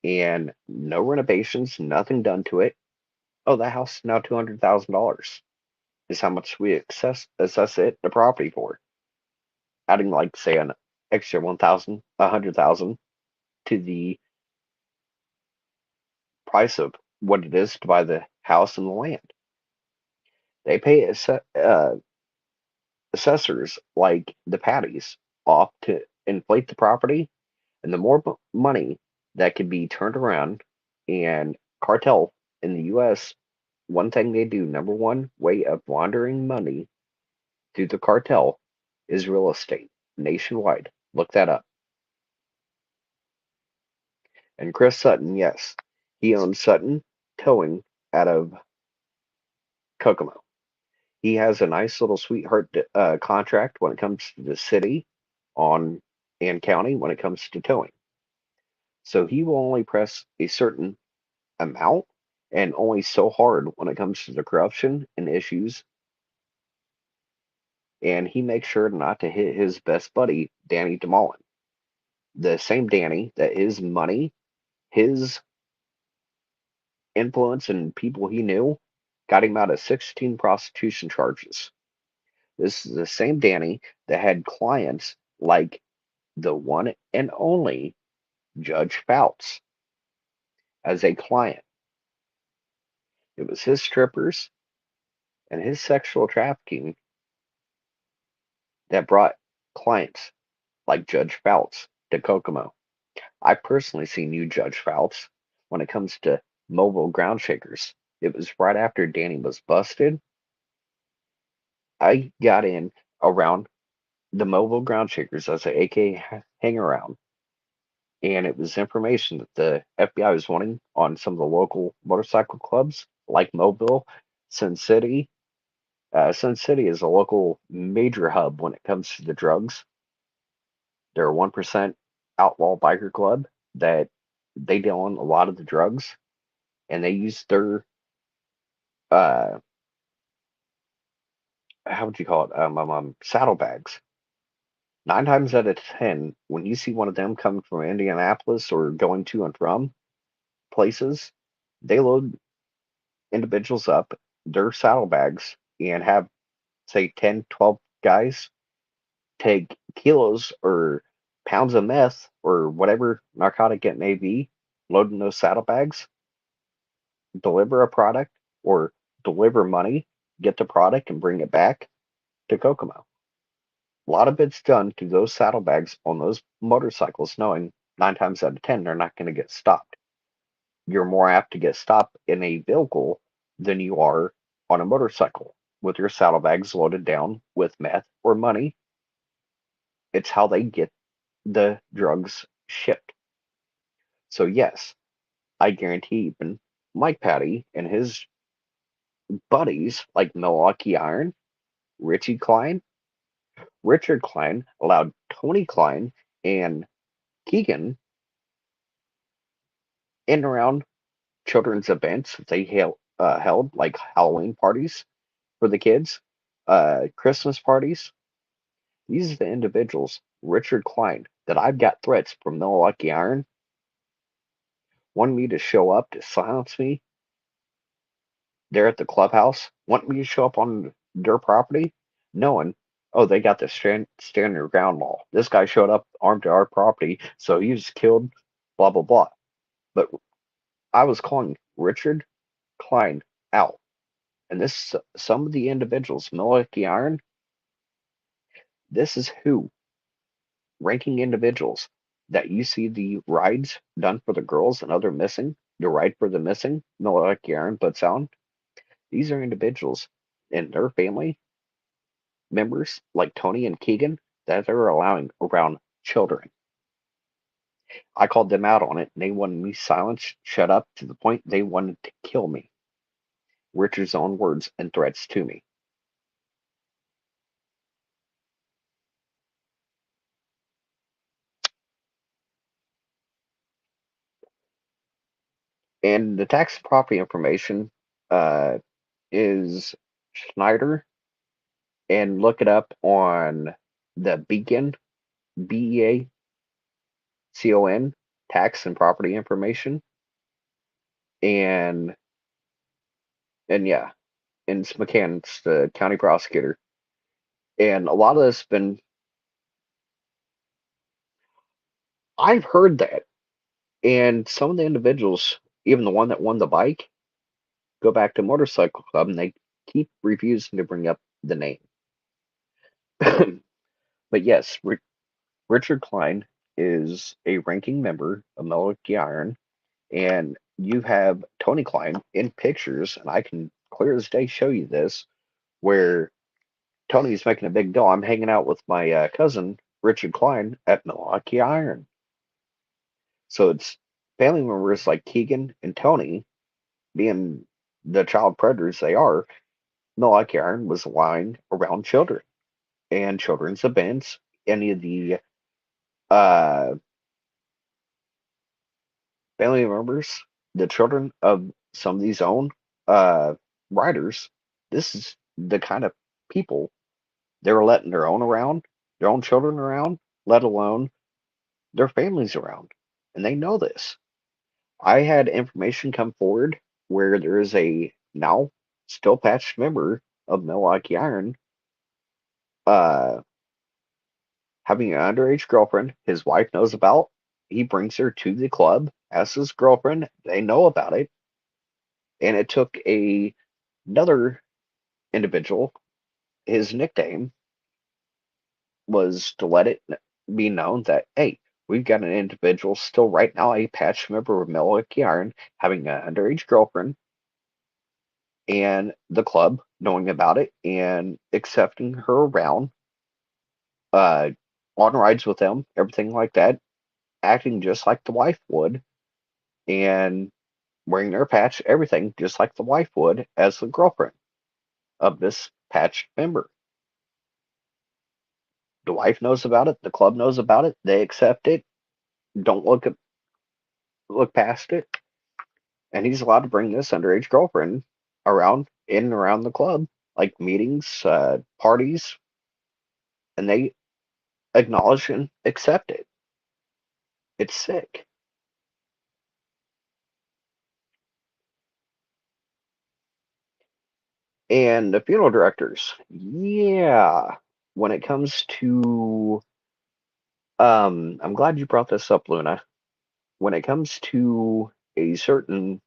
S1: and no renovations, nothing done to it. Oh, that house is now $200,000 is how much we assess it the property for. Adding like say an extra 1,000, 100,000 to the price of what it is to buy the house and the land. They pay assessors like the Patties off to inflate the property, and the more money that could be turned around and cartel in the U.S. One thing they do, number one way of laundering money through the cartel is real estate nationwide. Look that up. And Chris Sutton, yes, he owns Sutton Towing out of Kokomo. He has a nice little sweetheart contract when it comes to the city on and county when it comes to towing. So he will only press a certain amount and only so hard when it comes to the corruption and issues. And he makes sure not to hit his best buddy, Danny DeMolin, the same Danny that his money, his influence, and people he knew got him out of 16 prostitution charges. This is the same Danny that had clients like the one and only Judge Fouts as a client. It was his strippers and his sexual trafficking that brought clients like Judge Fouts to Kokomo. I personally seen you, Judge Fouts, when it comes to mobile ground shakers. It was right after Danny was busted. I got in around the mobile ground shakers as a AK hang around, and it was information that the FBI was wanting on some of the local motorcycle clubs like Mobile, Sin City. Sin City is a local major hub when it comes to the drugs. They're a 1% outlaw biker club that they deal in a lot of the drugs, and they use their uh, how would you call it? Saddlebags. 9 times out of 10, when you see one of them coming from Indianapolis or going to and from places, they load individuals up their saddlebags and have, say, 10, 12 guys take kilos or pounds of meth or whatever narcotic it may be, load in those saddlebags, deliver a product or deliver money, get the product and bring it back to Kokomo. A lot of it's done to those saddlebags on those motorcycles, knowing 9 times out of 10 they're not going to get stopped. You're more apt to get stopped in a vehicle than you are on a motorcycle with your saddlebags loaded down with meth or money. It's how they get the drugs shipped. So, yes, I guarantee even Mike Patty and his buddies like Milwaukee Iron, Richie Klein, Richard Klein allowed Tony Klein and Keegan in and around children's events that they held, like Halloween parties for the kids, Christmas parties. These are the individuals, Richard Klein, that I've got threats from Milwaukee Iron, wanting me to show up to silence me there at the clubhouse, wanting me to show up on their property, knowing, oh, they got the stand your ground law. This guy showed up armed to our property, so he was killed, blah, blah, blah. But I was calling Richard Klein out. And this, some of the individuals, Milwaukee Iron, this is who, ranking individuals that you see the rides done for the girls and other missing, the ride for the missing, Milwaukee Iron puts on. These are individuals and their family members, like Tony and Keegan, that they're allowing around children. I called them out on it, and they wanted me silenced, shut up, to the point they wanted to kill me. Richard's own words and threats to me. And the tax property information uh, is Schneider, and look it up on the Beacon, BEACON, tax and property information, and yeah, and it's McCann, it's the county prosecutor, and a lot of this been. I've heard that, and some of the individuals, even the one that won the bike, go back to motorcycle club, and they keep refusing to bring up the name. But yes, Richard Klein is a ranking member of Milwaukee Iron, and you have Tony Klein in pictures, and I can clear as day show you this, where Tony's making a big deal. I'm hanging out with my cousin Richard Klein at Milwaukee Iron. So it's family members like Keegan and Tony, being the child predators they are, Militia was lying around children and children's events. Any of the uh, family members, the children of some of these own uh, writers, this is the kind of people they were letting their own children around, let alone their families around. And they know this. I had information come forward where there is a now still patched member of Milwaukee Iron uh, having an underage girlfriend his wife knows about. He brings her to the club as his girlfriend. They know about it. And it took another individual, his nickname was to let it be known that, hey, we've got an individual still right now, a patch member of Milwaukee Iron, having an underage girlfriend, and the club knowing about it and accepting her around, uh, on rides with them, everything like that, acting just like the wife would, and wearing their patch, everything just like the wife would as the girlfriend of this patched member. The wife knows about it, the club knows about it, they accept it, don't look past it, and he's allowed to bring this underage girlfriend around in and around the club, like meetings, parties, and they acknowledge and accept it. It's sick. And the funeral directors, yeah, when it comes to, I'm glad you brought this up, Luna. When it comes to a certain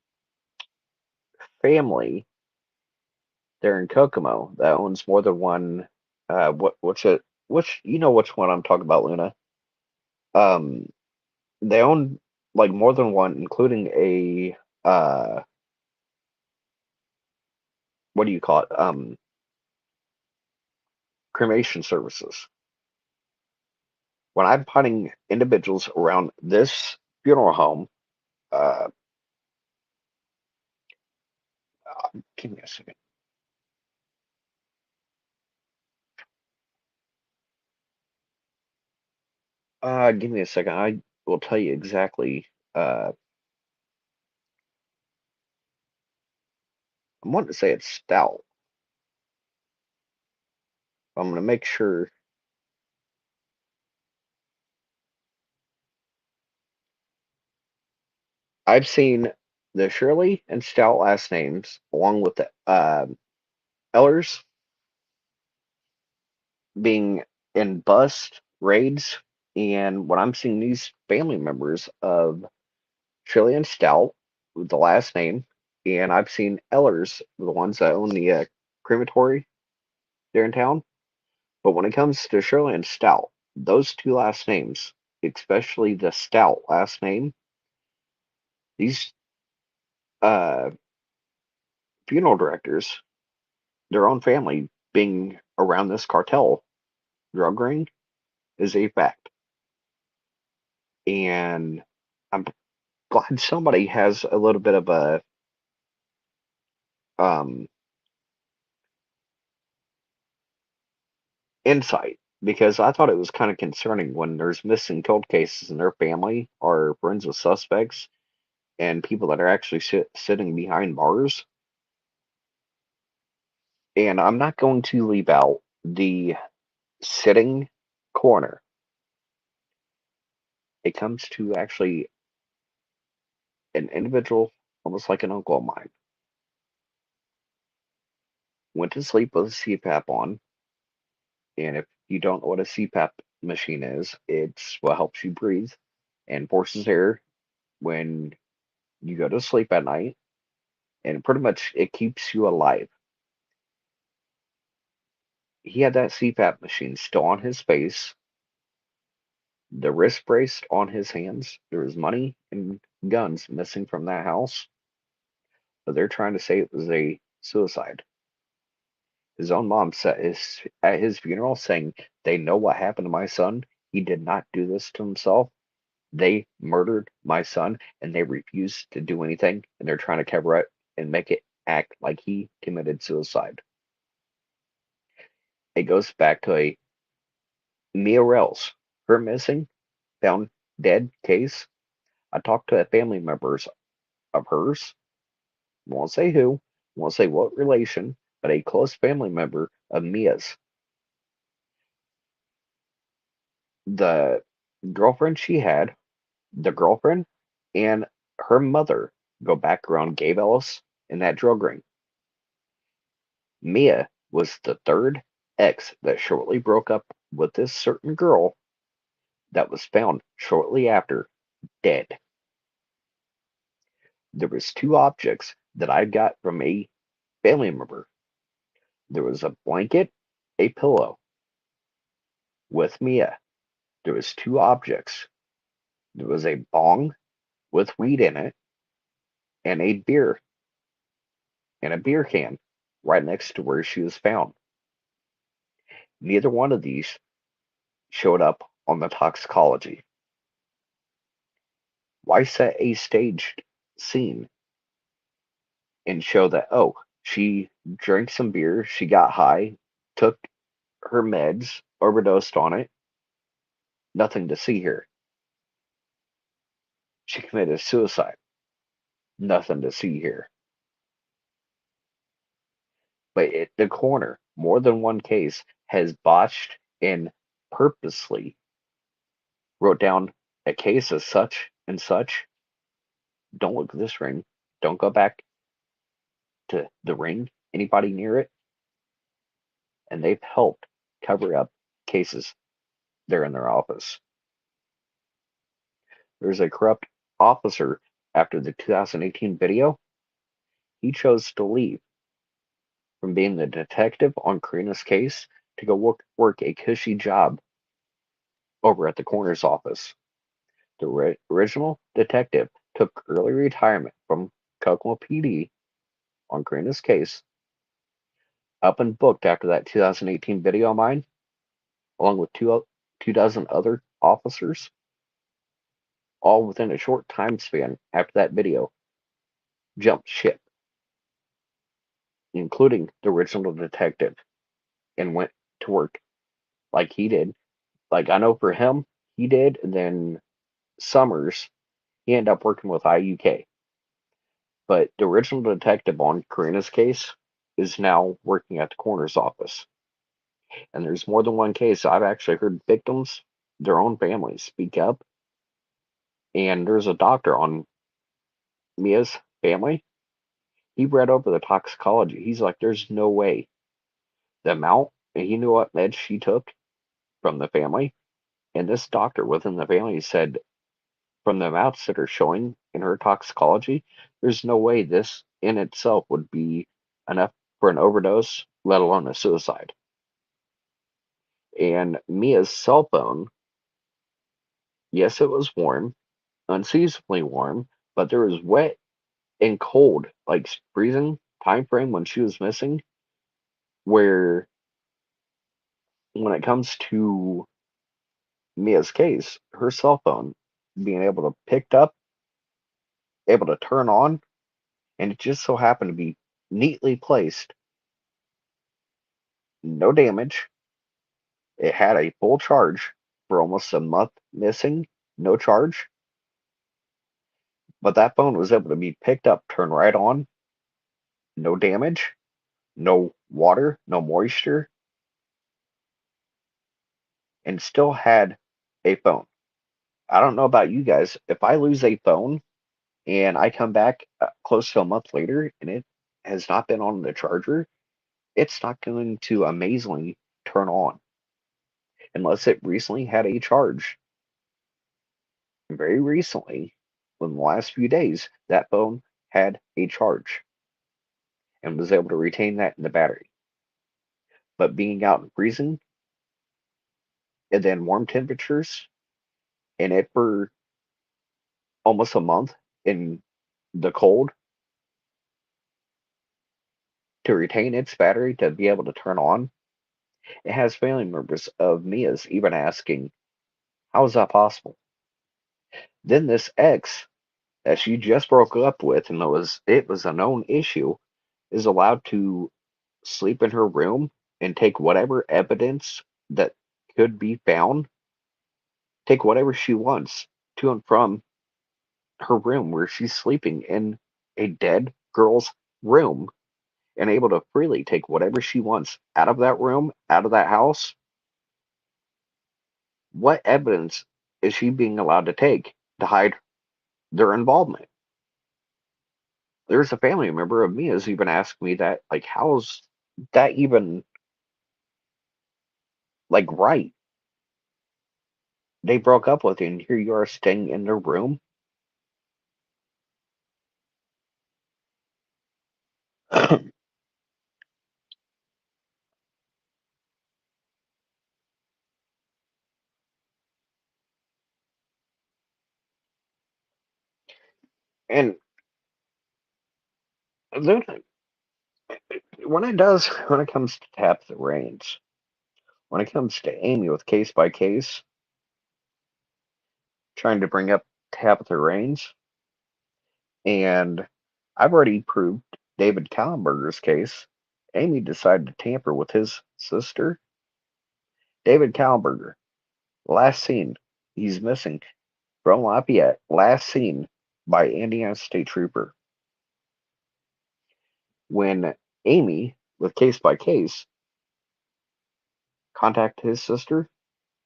S1: family there in Kokomo that owns more than one, what's it, which, you know which one I'm talking about, Luna. Um, they own like more than one, including a, what do you call it? Cremation services. When I'm finding individuals around this funeral home, uh, give me a second. Give me a second. I will tell you exactly. I'm wanting to say it's stout. I'm going to make sure. I've seen the Shirley and Stout last names along with the Ellers being in bust raids. And when I'm seeing these family members of Shirley and Stout with the last name, and I've seen Ellers, the ones that own the crematory there in town. But when it comes to Shirley and Stout, those two last names, especially the Stout last name, these uh, funeral directors, their own family being around this cartel drug ring is a fact. And I'm glad somebody has a little bit of a um, insight because I thought it was kind of concerning when there's missing cold cases and their family are friends with suspects and people that are actually sitting behind bars. And I'm not going to leave out the sitting corner. It comes to actually an individual, almost like an uncle of mine, went to sleep with a CPAP on. And if you don't know what a CPAP machine is, it's what helps you breathe and forces air when you go to sleep at night. And pretty much it keeps you alive. He had that CPAP machine still on his face, the wrist brace on his hands. There was money and guns missing from that house, but they're trying to say it was a suicide. His own mom said at his funeral saying they know what happened to my son. He did not do this to himself. They murdered my son and they refused to do anything and they're trying to cover it and make it act like he committed suicide. It goes back to a Mia Rels, her missing, found dead case. I talked to a family members of hers, won't say who, won't say what relation, but a close family member of Mia's. The girlfriend she had, the girlfriend, and her mother go back around Gabe Ellis in that drug ring. Mia was the third ex that shortly broke up with this certain girl that was found shortly after dead. There was two objects that I got from a family member. There was a blanket, a pillow with Mia. There was two objects. There was a bong with weed in it and a beer and a beer can right next to where she was found. Neither one of these showed up on the toxicology. Why set a staged scene and show that, oh, she drank some beer, she got high, took her meds, overdosed on it, nothing to see here. She committed suicide, nothing to see here. But the coroner, more than one case, has botched and purposely wrote down a case as such and such. Don't look at this ring. Don't go back to the ring, anybody near it. And they've helped cover up cases there in their office. There's a corrupt officer after the 2018 video. He chose to leave from being the detective on Karina's case to go work a cushy job over at the coroner's office. The original detective took early retirement from Kokomo PD on Karina's case, up and booked after that 2018 video of mine, along with two dozen other officers, all within a short time span after that video, jumped ship, including the original detective, and went to work like he did. Like I know for him, he did, and then Summers, he ended up working with IUK. But the original detective on Karina's case is now working at the coroner's office. And there's more than one case. I've actually heard victims, their own families, speak up. And there's a doctor on Mia's family. He read over the toxicology. He's like, there's no way. The amount, and he knew what meds she took from the family. And this doctor within the family said, from the amounts that are showing in her toxicology, there's no way this in itself would be enough for an overdose, let alone a suicide. And Mia's cell phone, yes, it was warm, unseasonably warm, but there was wet and cold, like freezing time frame when she was missing, where when it comes to Mia's case, her cell phone being able to pick up, able to turn on, and it just so happened to be neatly placed, no damage. It had a full charge for almost a month missing, no charge, but that phone was able to be picked up, turned right on, no damage, no water, no moisture, and still had a phone. I don't know about you guys. If I lose a phone and I come back close to a month later and it has not been on the charger, it's not going to amazingly turn on unless it recently had a charge. Very recently, within the last few days, that phone had a charge and was able to retain that in the battery. But being out in freezing and then warm temperatures and it for almost a month in the cold to retain its battery to be able to turn on, it has family members of Mia's even asking, how is that possible? Then this ex that she just broke up with and it was a known issue is allowed to sleep in her room and take whatever evidence that could be found, take whatever she wants to and from her room where she's sleeping in a dead girl's room and able to freely take whatever she wants out of that room, out of that house. What evidence is she being allowed to take to hide their involvement? There's a family member of me has even asked me that, like, how's that even like right? They broke up with you, and here you are staying in their room. And then when it comes to tap the reins, when it comes to Amy with case by case, trying to bring up tap the reins, and I've already proved David Kallenberger's case. Amy decided to tamper with his sister. David Kallenberger, last seen, he's missing from Lafayette, last seen by Indiana State Trooper. When Amy, with case by case, contacted his sister,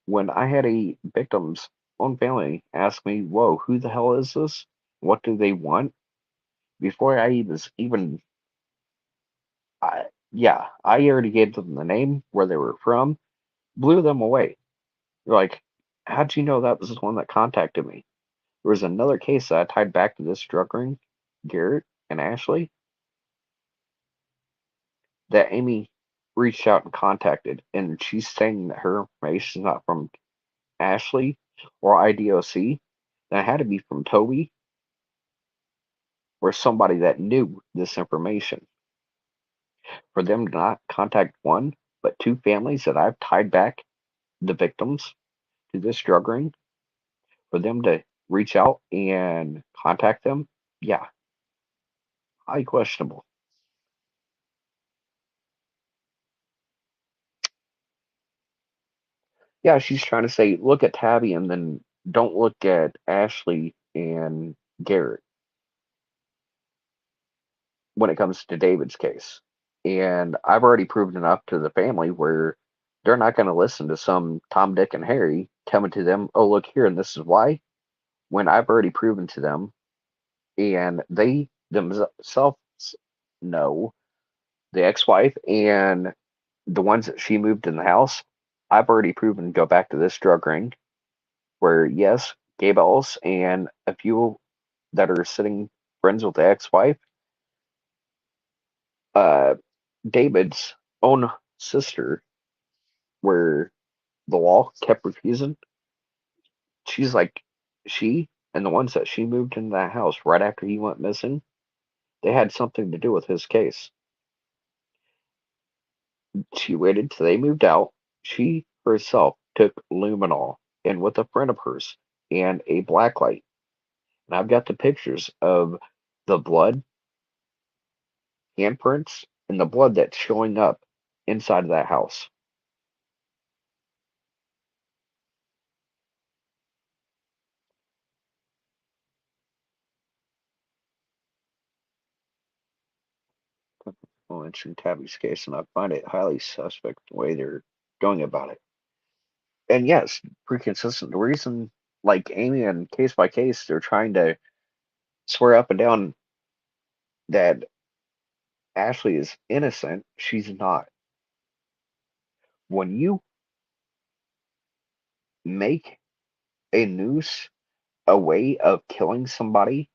S1: when I had a victim's own family ask me, "Whoa, who the hell is this? What do they want?" Before I was even, yeah, I already gave them the name, where they were from, blew them away. They're like, "How'd you know that was the one that contacted me?" There was another case that I tied back to this drug ring, Garrett and Ashley, that Amy reached out and contacted, and she's saying that her information is not from Ashley or IDOC. That had to be from Toby or somebody that knew this information. For them to not contact one, but two families that I've tied back the victims to this drug ring, for them to reach out and contact them, yeah, highly questionable. Yeah, she's trying to say, look at Tabby and then don't look at Ashley and Garrett when it comes to David's case. And I've already proven enough to the family where they're not going to listen to some Tom, Dick, and Harry coming to them, oh, look here, and this is why, when I've already proven to them, and they themselves know, the ex wife and the ones that she moved in the house, I've already proven to go back to this drug ring where, yes, Gabe Ellis and a few that are sitting friends with the ex wife, uh, David's own sister, where the law kept refusing. She's like, she and the ones that she moved into that house right after he went missing, they had something to do with his case. She waited till they moved out. She herself took luminol and with a friend of hers and a blacklight. And I've got the pictures of the blood, handprints, and the blood that's showing up inside of that house. Well, it's in Tabby's case, and I find it highly suspect the way they're going about it. And yes, pretty consistent. The reason, like Amy and case by case, they're trying to swear up and down that Ashley is innocent. She's not. When you make a noose a way of killing somebody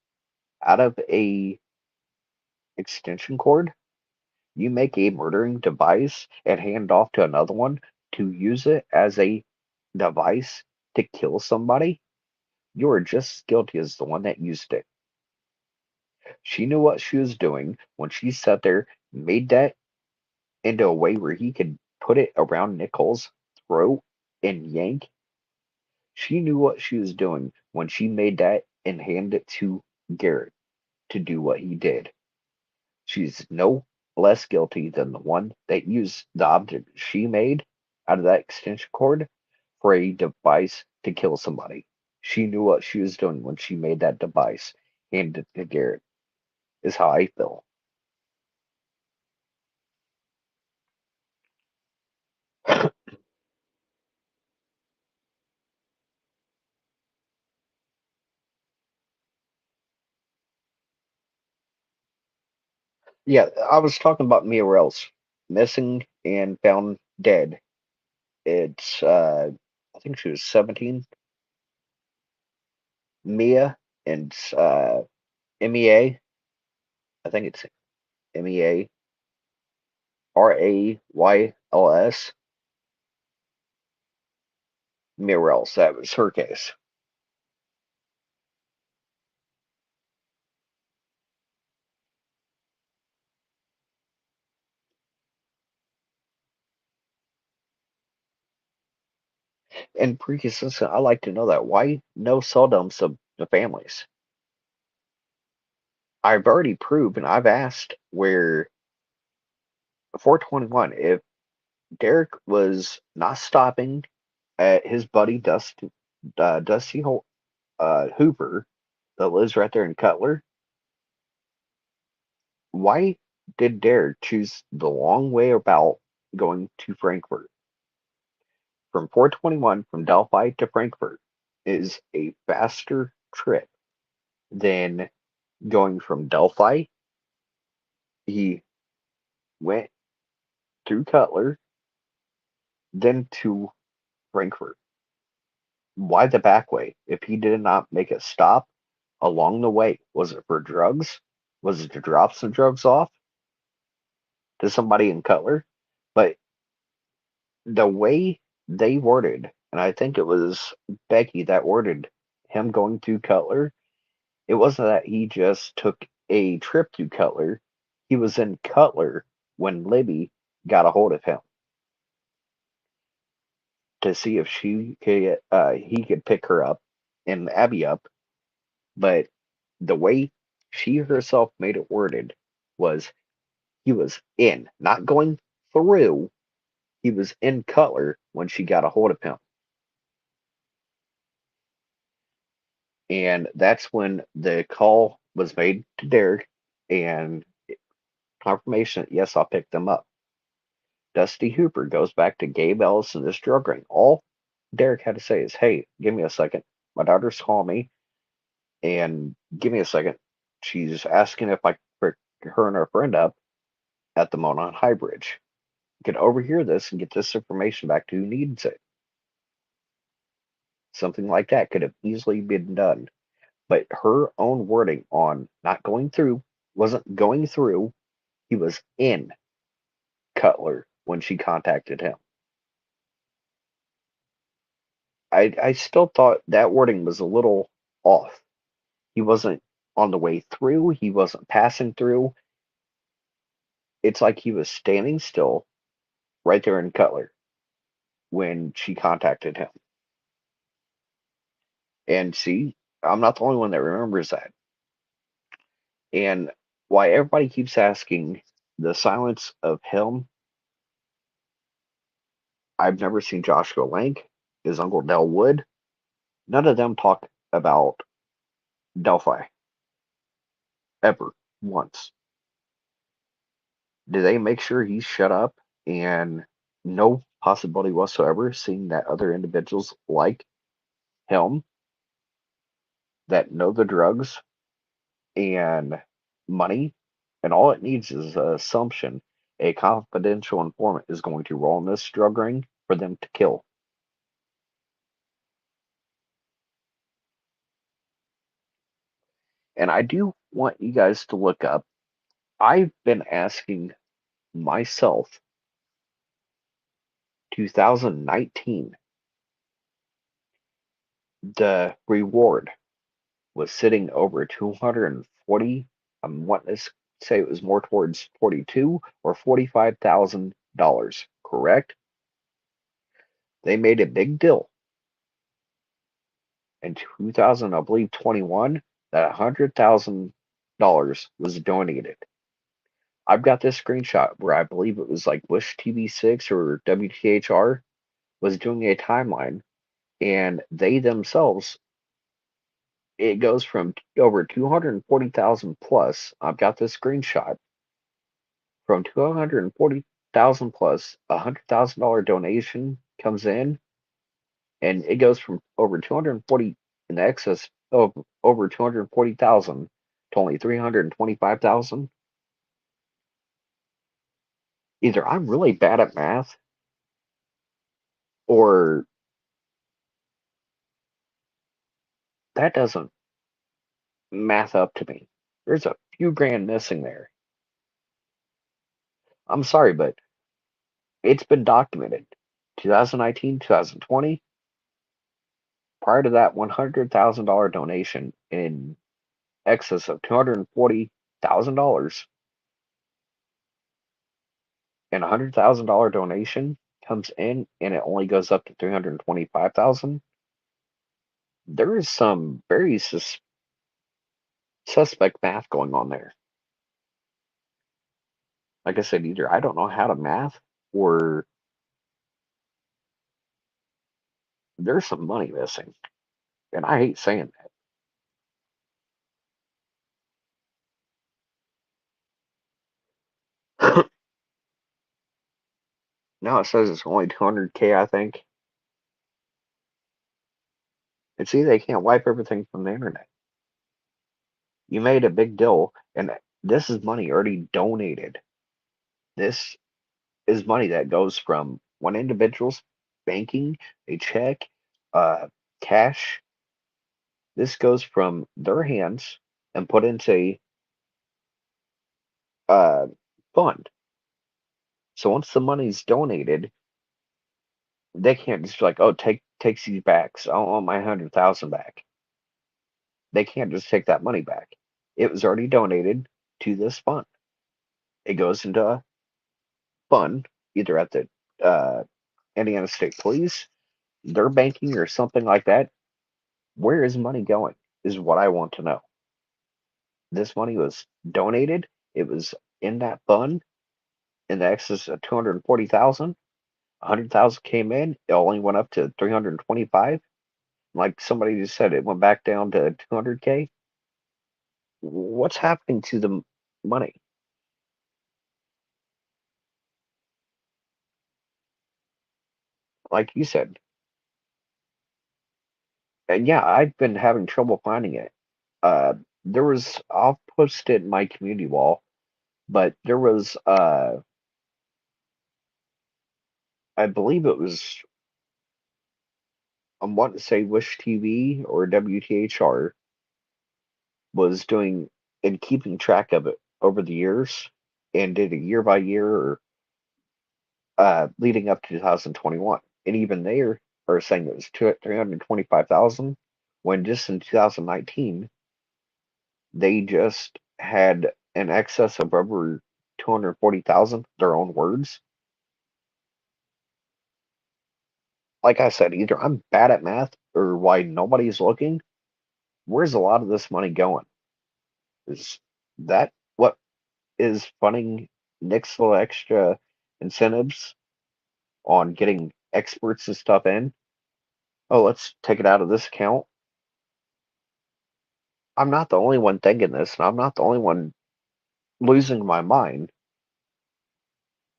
S1: out of a extension cord, you make a murdering device and hand off to another one to use it as a device to kill somebody, you are just as guilty as the one that used it. She knew what she was doing when she sat there, made that into a way where he could put it around Nicole's throat and yank. She knew what she was doing when she made that and handed it to Garrett to do what he did. She's no less guilty than the one that used the object she made out of that extension cord for a device to kill somebody. She knew what she was doing when she made that device. Handed it to Garrett, is how I feel. Yeah, I was talking about Mia Rels missing and found dead. It's I think she was 17. Mia and MEA. I think it's MEARAYLS. Mia Rels. That was her case. And pre-consistent, I like to know that. Why no cell dumps of the families? I've already proved and I've asked where 421, if Derek was not stopping at his buddy Dusty Hooper that lives right there in Cutler, why did Derek choose the long way about going to Frankfurt? From 421 from Delphi to Frankfurt is a faster trip than going from Delphi. He went through Cutler, then to Frankfurt. Why the back way? If he did not make a stop along the way, was it for drugs? Was it to drop some drugs off to somebody in Cutler? But the way they worded, and I think it was Becky that worded him going to Cutler, it wasn't that he just took a trip to Cutler. He was in Cutler when Libby got a hold of him to see if he could pick her up and Abby up. But the way she herself made it worded was he was in, not going through. He was in Cutler when she got a hold of him. And that's when the call was made to Derek and confirmation that, yes, I'll pick them up. Dusty Hooper goes back to Gabe Ellis and this drug ring. All Derek had to say is, hey, give me a second. My daughter's calling me and give me a second. She's asking if I can pick her and her friend up at the Monon High Bridge. You can overhear this and get this information back to who needs it. Something like that could have easily been done. But her own wording on not going through wasn't going through. He was in Cutler when she contacted him. I still thought that wording was a little off. He wasn't on the way through, he wasn't passing through. It's like he was standing still right there in Cutler when she contacted him. And see, I'm not the only one that remembers that. And why everybody keeps asking the silence of him, I've never seen Joshua Lank, his uncle Del Wood. None of them talk about Delphi ever once. Do they make sure he's shut up and no possibility whatsoever seeing that other individuals like him that know the drugs and money, and all it needs is an assumption a confidential informant is going to roll in this drug ring for them to kill. And I do want you guys to look up. I've been asking myself 2019, the reward was sitting over 240. I'm wanting to say it was more towards 42 or $45,000, correct? They made a big deal in 2000, I believe 21, that $100,000 was donated. I've got this screenshot where I believe it was like Wish TV6 or WTHR was doing a timeline, and they themselves, it goes from over 240,000 plus. I've got this screenshot from 240,000 plus, $100,000 donation comes in, and it goes from over 240 in excess of over 240,000 to only 325,000. Either I'm really bad at math, or that doesn't math up to me. There's a few grand missing there. I'm sorry, but it's been documented. 2019, 2020, prior to that $100,000 donation in excess of $240,000, and $100,000 donation comes in and it only goes up to 325,000. There is some very suspect math going on there. Like I said, either I don't know how to math, or there's some money missing. And I hate saying that. Now it says it's only 200K, I think. And see, they can't wipe everything from the internet. You made a big deal, and this is money already donated. This is money that goes from one individual's banking, a check, uh, cash. This goes from their hands and put into a uh, fund. So once the money's donated, they can't just be like, oh, take these back. So I want my 100,000 back. They can't just take that money back. It was already donated to this fund. It goes into a fund, either at the uh, Indiana State Police, their banking, or something like that. Where is money going? Is what I want to know. This money was donated. It was in that fund in the excess of 240,000. 100,000 came in. It only went up to 325. Like somebody just said, it went back down to 200K. What's happening to the money? Like you said, and yeah, I've been having trouble finding it. There was, I'll post it in my community wall, but there was, I believe it was, I want to say Wish TV or WTHR was doing and keeping track of it over the years, and did a year by year, or leading up to 2021. And even they are saying it was 325,000, when just in 2019, they just had an excess of over 240,000, their own words. Like I said, either I'm bad at math, or why nobody's looking. Where's a lot of this money going? Is that what is funding Nick's little extra incentives on getting experts and stuff in? Oh, let's take it out of this account. I'm not the only one thinking this, and I'm not the only one losing my mind.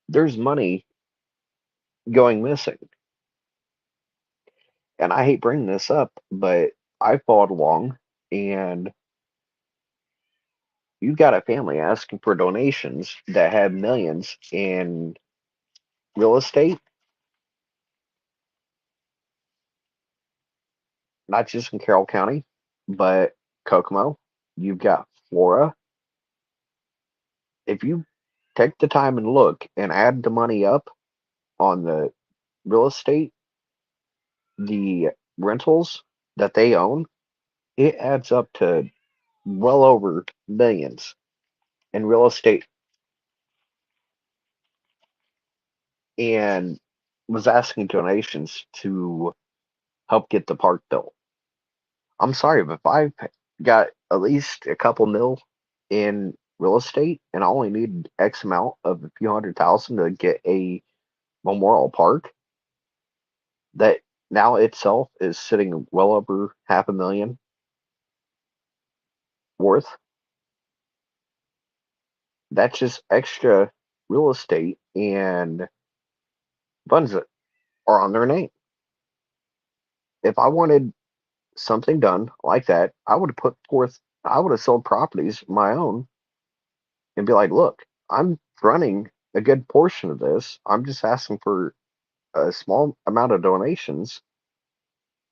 S1: There's money going missing. And I hate bringing this up, but I followed along, and you've got a family asking for donations that have millions in real estate, not just in Carroll County, but Kokomo. You've got Flora. If you take the time and look and add the money up on the real estate, the rentals that they own, it adds up to well over millions in real estate, and was asking donations to help get the park built. I'm sorry, but if I've got at least a couple mil in real estate and I only need X amount of a few $100,000 to get a memorial park that now itself is sitting well over half a million worth, that's just extra real estate and funds that are on their name. If I wanted something done like that, I would have sold properties of my own and be like, look, I'm running a good portion of this. I'm just asking for a small amount of donations.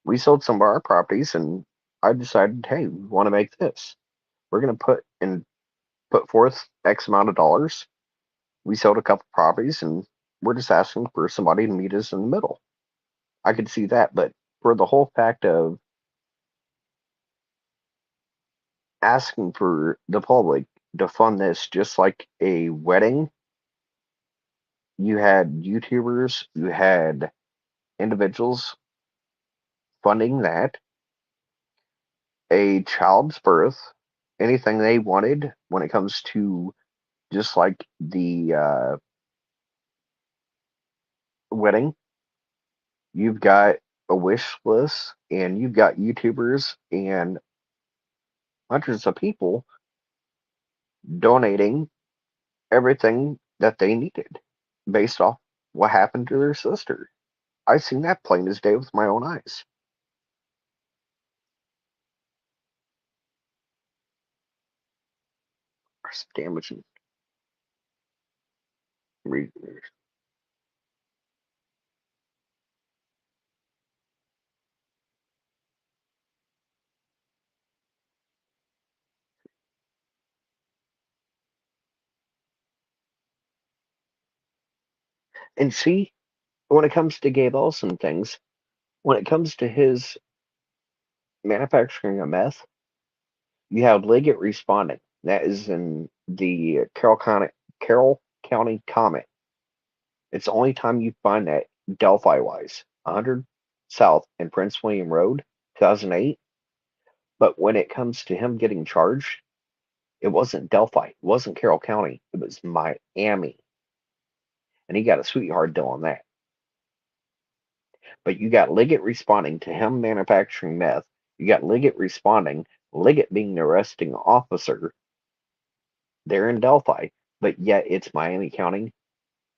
S1: We sold some of our properties and I decided, hey, we want to make this. We're going to put forth X amount of dollars. We sold a couple properties and we're just asking for somebody to meet us in the middle. I could see that, but for the whole fact of asking for the public to fund this just like a wedding, you had YouTubers, you had individuals funding that, a child's birth, anything they wanted when it comes to just like the wedding. You've got a wish list and you've got YouTubers and hundreds of people donating everything that they needed based off what happened to their sister. I've seen that plain as day with my own eyes. It's damaging. And see, when it comes to Gabe Elson things, when it comes to his manufacturing of meth, you have Liggett responding. That is in the Carroll County comment. It's the only time you find that Delphi wise. 100 South and Prince William Road, 2008. But when it comes to him getting charged, it wasn't Delphi. It wasn't Carroll County. It was Miami. And he got a sweetheart deal on that. But you got Liggett responding to him manufacturing meth. You got Liggett responding, Liggett being the arresting officer there in Delphi, but yet it's Miami County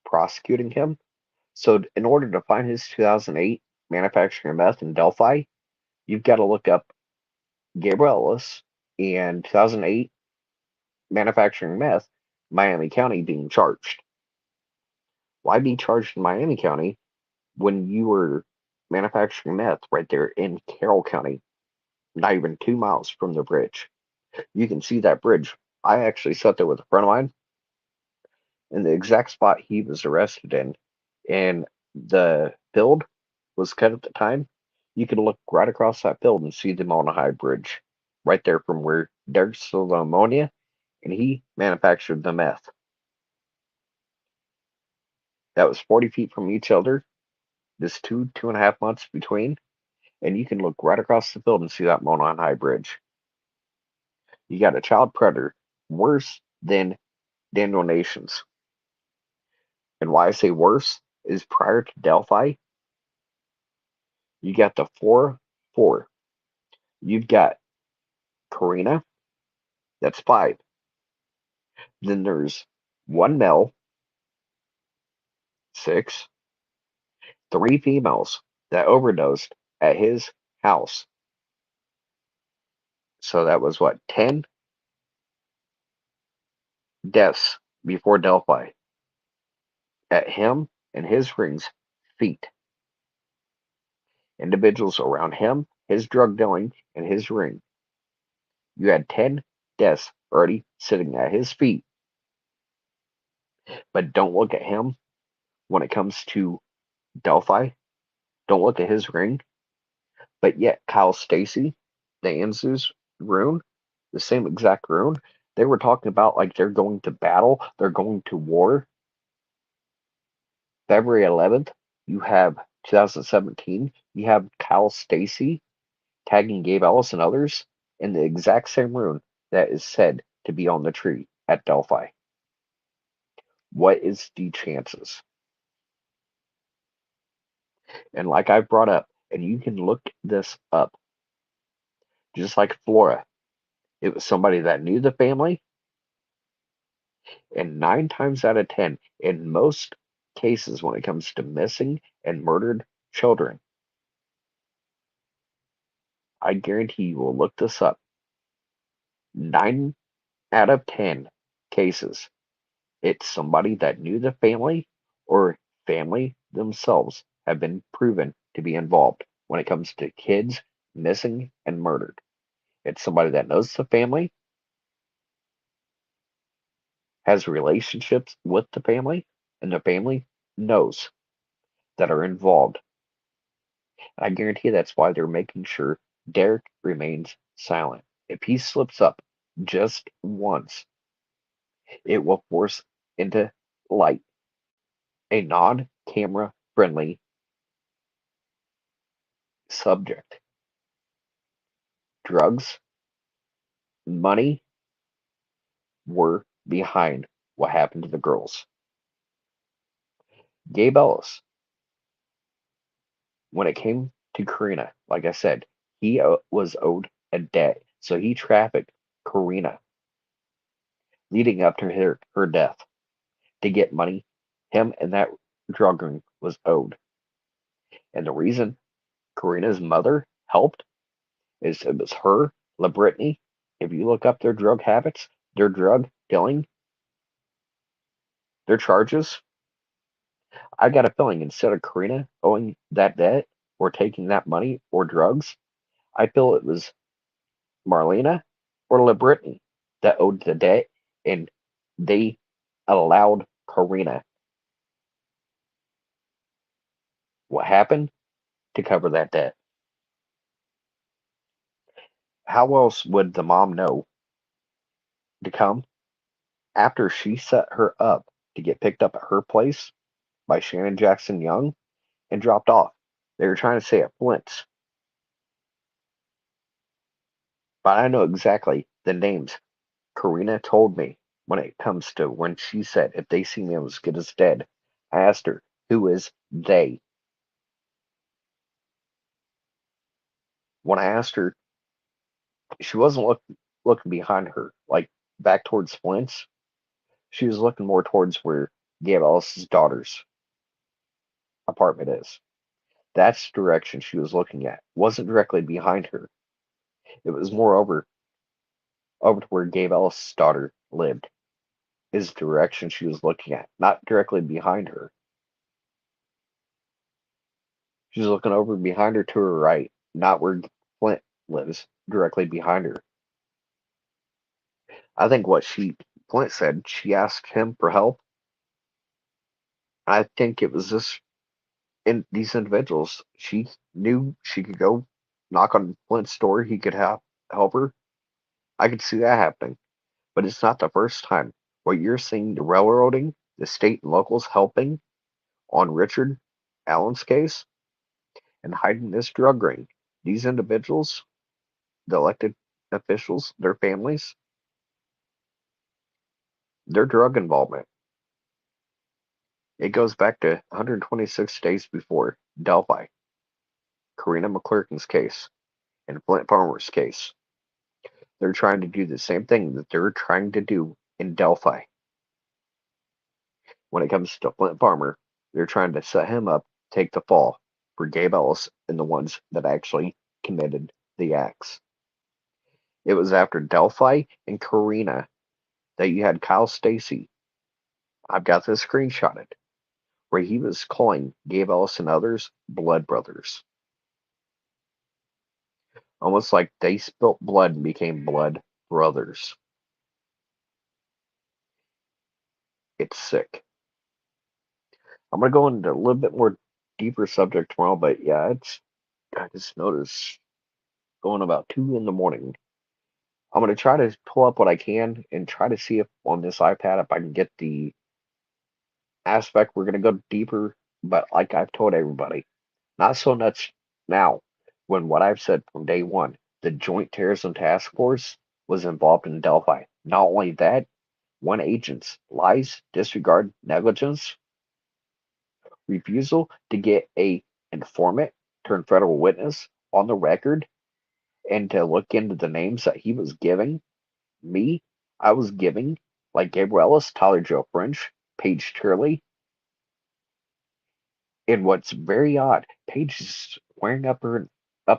S1: prosecuting him. So in order to find his 2008 manufacturing meth in Delphi, you've got to look up Gabriel Ellis and 2008 manufacturing meth, Miami County being charged. Why be charged in Miami County when you were manufacturing meth right there in Carroll County, not even 2 miles from the bridge? You can see that bridge. I actually sat there with a friend of mine in the exact spot he was arrested in, and the field was cut at the time. You could look right across that field and see the Mona High Bridge right there from where Derek sold the ammonia and he manufactured the meth. That was 40 feet from each other, just 2.5 months between, and you can look right across the field and see that Mona High Bridge. You got a child predator worse than Daniel Nations. And why I say worse is prior to Delphi, you got the 4-4. You've got Karina, that's 5. Then there's one male, 6, 3 females that overdosed at his house. So that was what, 10 deaths before Delphi at him and his ring's feet. Individuals around him, his drug dealing, and his ring. You had 10 deaths already sitting at his feet. But don't look at him when it comes to Delphi. Don't look at his ring. But yet, Kyle Stacy, the Anzu's rune, the same exact rune, they were talking about like they're going to battle, they're going to war. February 11th, you have 2017, you have Kyle Stacy tagging Gabe Ellis and others in the exact same rune that is said to be on the tree. at Delphi. What is the chances? And like I brought up, and you can look this up, just like Flora, it was somebody that knew the family, and 9 times out of 10, in most cases when it comes to missing and murdered children, I guarantee you will look this up. 9 out of 10 cases, it's somebody that knew the family or family themselves have been proven to be involved when it comes to kids missing and murdered. It's somebody that knows the family, has relationships with the family, and the family knows that are involved. And I guarantee that's why they're making sure Derek remains silent. If he slips up just once, it will force into light a non camera friendly subject. Drugs, money were behind what happened to the girls. Gabe Ellis, when it came to Karina, like I said, he was owed a debt. So he trafficked Karina leading up to her death to get money him and that drug ring was owed. And the reason Karina's mother helped is it was her, LaBrittany. If you look up their drug habits, their drug dealing, their charges, I got a feeling instead of Karina owing that debt or taking that money or drugs, I feel it was Marlena or LaBrittany that owed the debt and they allowed Karina what happened to cover that debt. How else would the mom know to come after she set her up to get picked up at her place by Shannon Jackson Young and dropped off? They were trying to say at Flint's, but I know exactly the names Karina told me when it comes to when she said if they see me as good as dead. I asked her, who is they? When I asked her, she wasn't looking behind her, like back towards Flint's. She was looking more towards where Gabe Ellis's daughter's apartment is. That's the direction she was looking at. Wasn't directly behind her. It was more over to where Gabe Ellis' daughter lived. Is the direction she was looking at, not directly behind her. She's looking over behind her to her right, not where Flint lives, directly behind her. I think what Flint said, she asked him for help. I think it was in these individuals. She knew she could go knock on Flint's door. He could help her. I could see that happening. But it's not the first time. What you're seeing, the railroading, the state and locals helping on Richard Allen's case and hiding this drug ring. These individuals, the elected officials, their families, their drug involvement. It goes back to 126 days before Delphi, Karina McClurkin's case, and Flint Farmer's case. They're trying to do the same thing that they're trying to do in Delphi. When it comes to Flint Farmer, they're trying to set him up, take the fall for Gabe Ellis and the ones that actually committed the acts. It was after Delphi and Karina that you had Kyle Stacy. I've got this screenshotted where he was calling Gabe Ellis and others blood brothers. Almost like they spilt blood and became blood brothers. It's sick. I'm gonna go into a little bit more deeper subject tomorrow, but yeah, I just noticed going about 2 in the morning. I'm gonna try to pull up what I can and try to see if on this iPad if I can get the aspect. We're gonna go deeper, but like I've told everybody, not so much now. When what I've said from day one, the Joint Terrorism Task Force was involved in Delphi. Not only that, one agent's lies, disregard, negligence, refusal to get a informant turned federal witness on the record and to look into the names that he was giving me, I was giving, like Gabriel Ellis, Tyler Joe French, Paige Turley. And what's very odd, Paige is swearing up and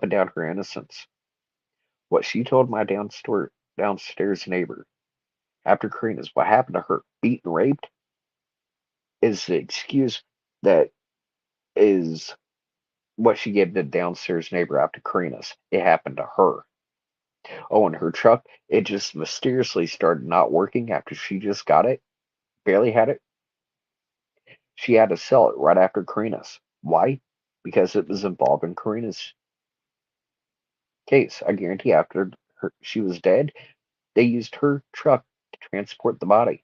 S1: down her innocence. What she told my downstairs neighbor after Karina's what happened to her, beat and raped, is the excuse that is what she gave the downstairs neighbor after Karina's. It happened to her. Oh, and her truck, it just mysteriously started not working after she just got it, barely had it. She had to sell it right after Karina's. Why? Because it was involved in Karina's case. I guarantee after she was dead, they used her truck to transport the body.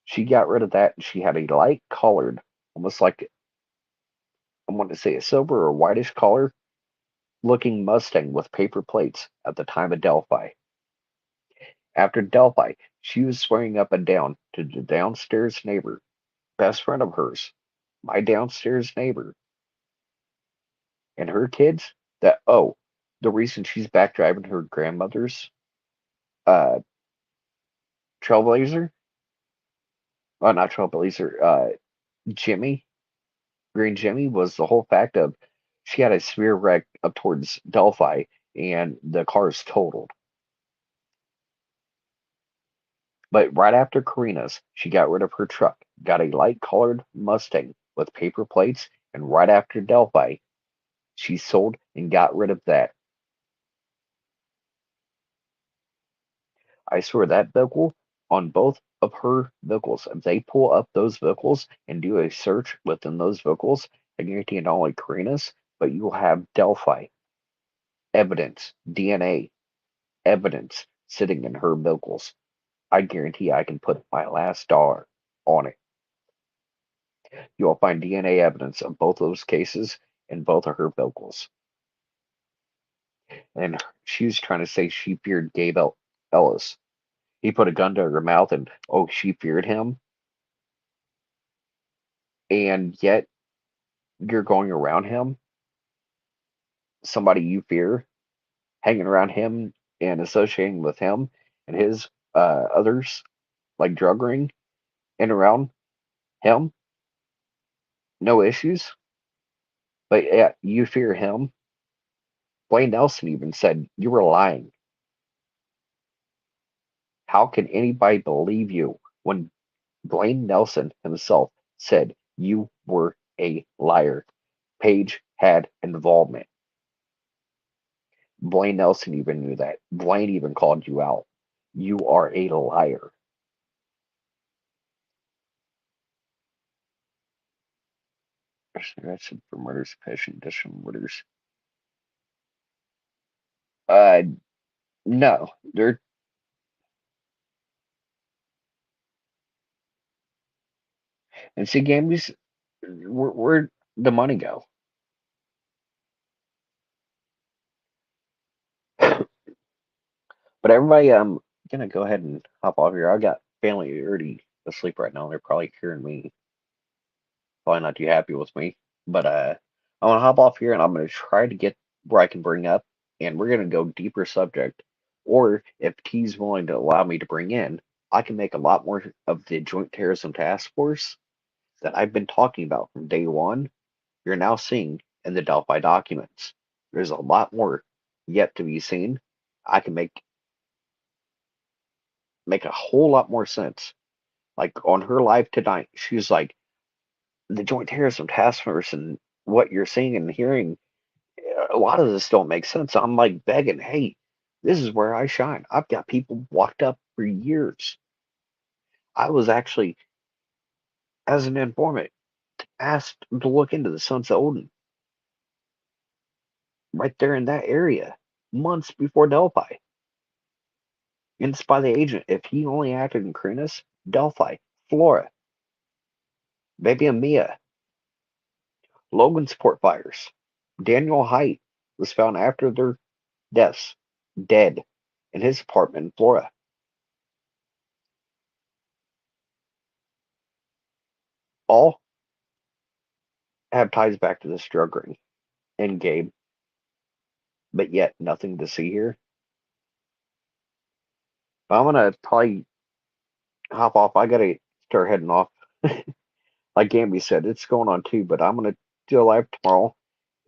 S1: She got rid of that and she had a light colored, almost like I want to say a silver or whitish color looking Mustang with paper plates at the time of Delphi. After Delphi, she was swearing up and down to the downstairs neighbor, best friend of hers, my downstairs neighbor, and her kids that, oh, the reason she's back driving her grandmother's uh Trailblazer, not Trailblazer, Jimmy, Green Jimmy, was the whole fact of she had a severe wreck up towards Delphi and the car's totaled. But right after Karina's, she got rid of her truck, got a light colored Mustang with paper plates, and right after Delphi, she sold and got rid of that. I swear that vehicle on both of her vehicles, if they pull up those vehicles and do a search within those vehicles, I guarantee not only Karina's, but you will have Delphi evidence, DNA evidence sitting in her vehicles. I guarantee I can put my last dollar on it. You will find DNA evidence of both those cases in both of her vehicles. And she was trying to say she feared Gabe Ellis. He put a gun to her mouth and, oh, she feared him. And yet you're going around him, somebody you fear, hanging around him and associating with him and his others, like drug ring, and around him, no issues. But yeah, you fear him. Blaine Nelson even said you were lying. How can anybody believe you when Blaine Nelson himself said you were a liar? Page had involvement. Blaine Nelson even knew that. Blaine even called you out. You are a liar. Arrested for murders, passion, additional murders. Uh, no. They're and see, Gambies, where'd the money go? But everybody, gonna go ahead and hop off here. I got family already asleep right now. They're probably hearing me, probably not too happy with me. But I want to hop off here and I'm gonna try to get where I can bring up, and we're gonna go deeper subject. Or if T's willing to allow me to bring in, I can make a lot more of the Joint Terrorism Task Force that I've been talking about from day one. You're now seeing in the Delphi documents. There's a lot more yet to be seen. I can make a whole lot more sense. Like on her live tonight, she's like, the Joint Terrorism Task Force and what you're seeing and hearing, a lot of this don't make sense. I'm like begging, hey, this is where I shine. I've got people locked up for years. I was actually, as an informant, asked to look into the Sons of Odin right there in that area months before Delphi. And it's by the agent. If he only acted in Crenus, Delphi, Flora, maybe a Mia, Logansport fires. Daniel Height was found after their deaths, dead, in his apartment in Florida. all have ties back to this drug ring and Gabe, but yet nothing to see here. But I'm gonna probably hop off. I gotta start heading off. Like Gamby said, it's going on too, but I'm gonna do a live tomorrow,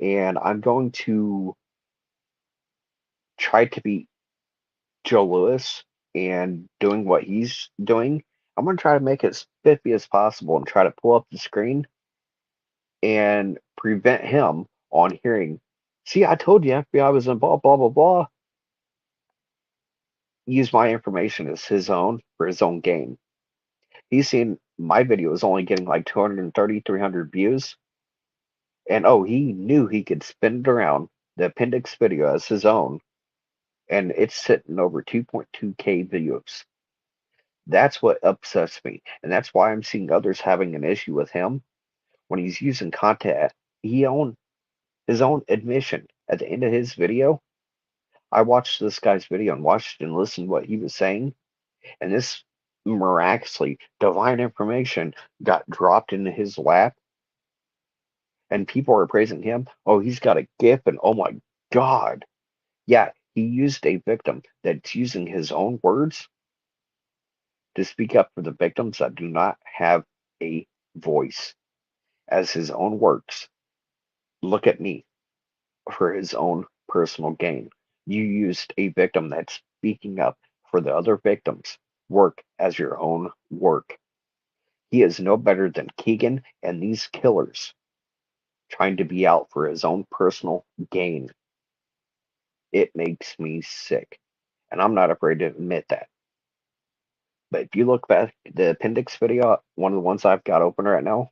S1: and I'm going to try to be Joe Lewis and doing what he's doing. I'm gonna try to make it as spiffy as possible and try to pull up the screen and prevent him on hearing. See, I told you FBI was involved, blah blah blah. Use my information as his own for his own gain. He's seen my video is only getting like 230, 300 views. And oh, he knew he could spin it around the appendix video as his own. And it's sitting over 2.2K views. That's what upsets me. And that's why I'm seeing others having an issue with him when he's using content. He owned his own admission at the end of his video. I watched this guy's video and watched and listened to what he was saying. And this miraculously divine information got dropped into his lap, and people are praising him. Oh, he's got a gift, and oh my God. Yeah, he used a victim that's using his own words to speak up for the victims that do not have a voice as his own works. Look at me for his own personal gain. You used a victim that's speaking up for the other victims' work as your own work. He is no better than Keegan and these killers trying to be out for his own personal gain. It makes me sick. And I'm not afraid to admit that. But if you look back at the appendix video, one of the ones I've got open right now,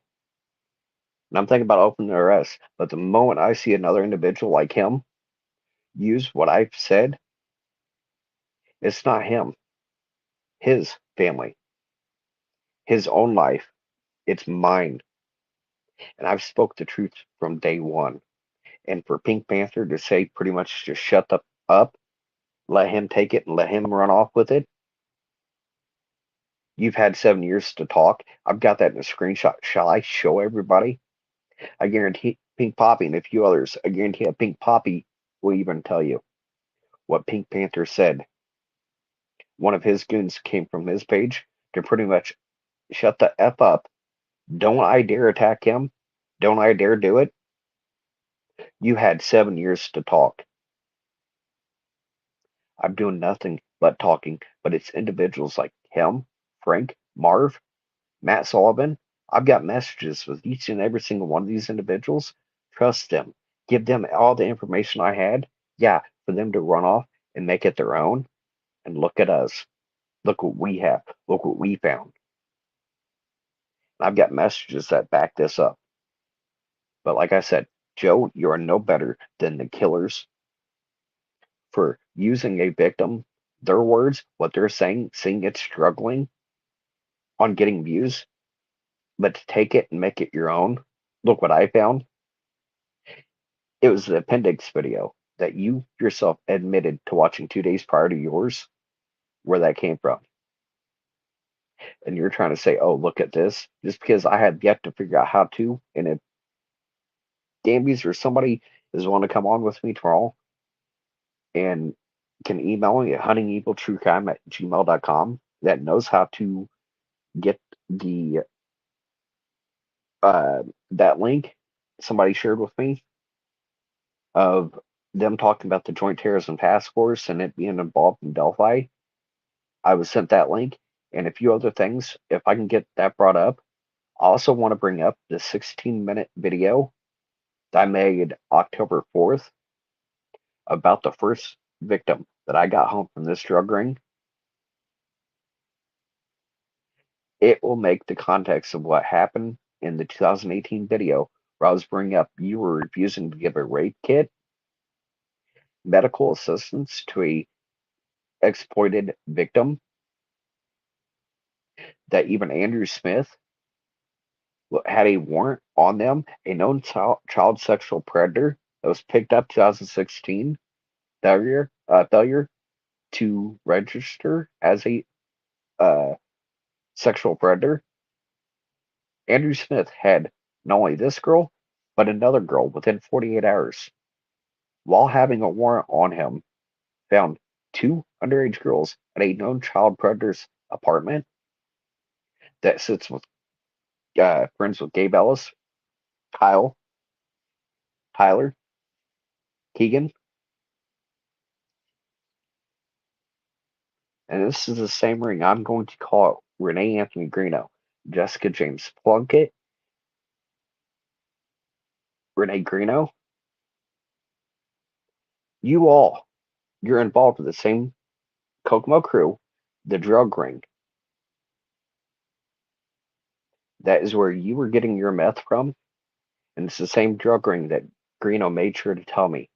S1: and I'm thinking about opening the rest, but the moment I see another individual like him use what I've said, it's not him, his family, his own life, it's mine. And I've spoke the truth from day one. And for Pink Panther to say pretty much just shut the up, let him take it and let him run off with it. You've had 7 years to talk. I've got that in a screenshot. Shall I show everybody? I guarantee Pink Poppy and a few others, I guarantee a Pink Poppy will even tell you what Pink Panther said. One of his goons came from his page to pretty much shut the F up. Don't I dare attack him. Don't I dare do it. You had 7 years to talk. I'm doing nothing but talking, but it's individuals like him, Frank, Marv, Matt Sullivan. I've got messages with each and every single one of these individuals. Trust them. Give them all the information I had. Yeah, for them to run off and make it their own. And look at us. Look what we have. Look what we found. And I've got messages that back this up. But like I said, Joe, you are no better than the killers for using a victim, their words, what they're saying, seeing it struggling on getting views, but to take it and make it your own. Look what I found. It was the appendix video that you yourself admitted to watching 2 days prior to yours, where that came from. And you're trying to say, oh, look at this, just because I have yet to figure out how to. And if Gambies or somebody is want to come on with me tomorrow and can email me at huntingeviltruecrime@gmail.com that knows how to get the that link somebody shared with me of them talking about the Joint Terrorism Task Force and it being involved in Delphi. I was sent that link and a few other things. If I can get that brought up, I also want to bring up the 16-minute video that I made October 4th about the first victim that I got home from this drug ring. It will make the context of what happened in the 2018 video where I was bringing up you were refusing to give a rape kit, medical assistance to a exploited victim, that even Andrew Smith had a warrant on them, a known child sexual predator that was picked up 2016, failure to register as a uh, sexual predator, Andrew Smith had not only this girl, but another girl within 48 hours. While having a warrant on him, found two underage girls at a known child predator's apartment that sits with friends with Gabe Ellis, Kyle, Tyler, Keegan, and this is the same ring I'm going to call Renee Anthony Greeno, Jessica James Plunkett, Renee Greeno. You all, you're involved with the same Kokomo crew, the drug ring. That is where you were getting your meth from, and it's the same drug ring that Greeno made sure to tell me.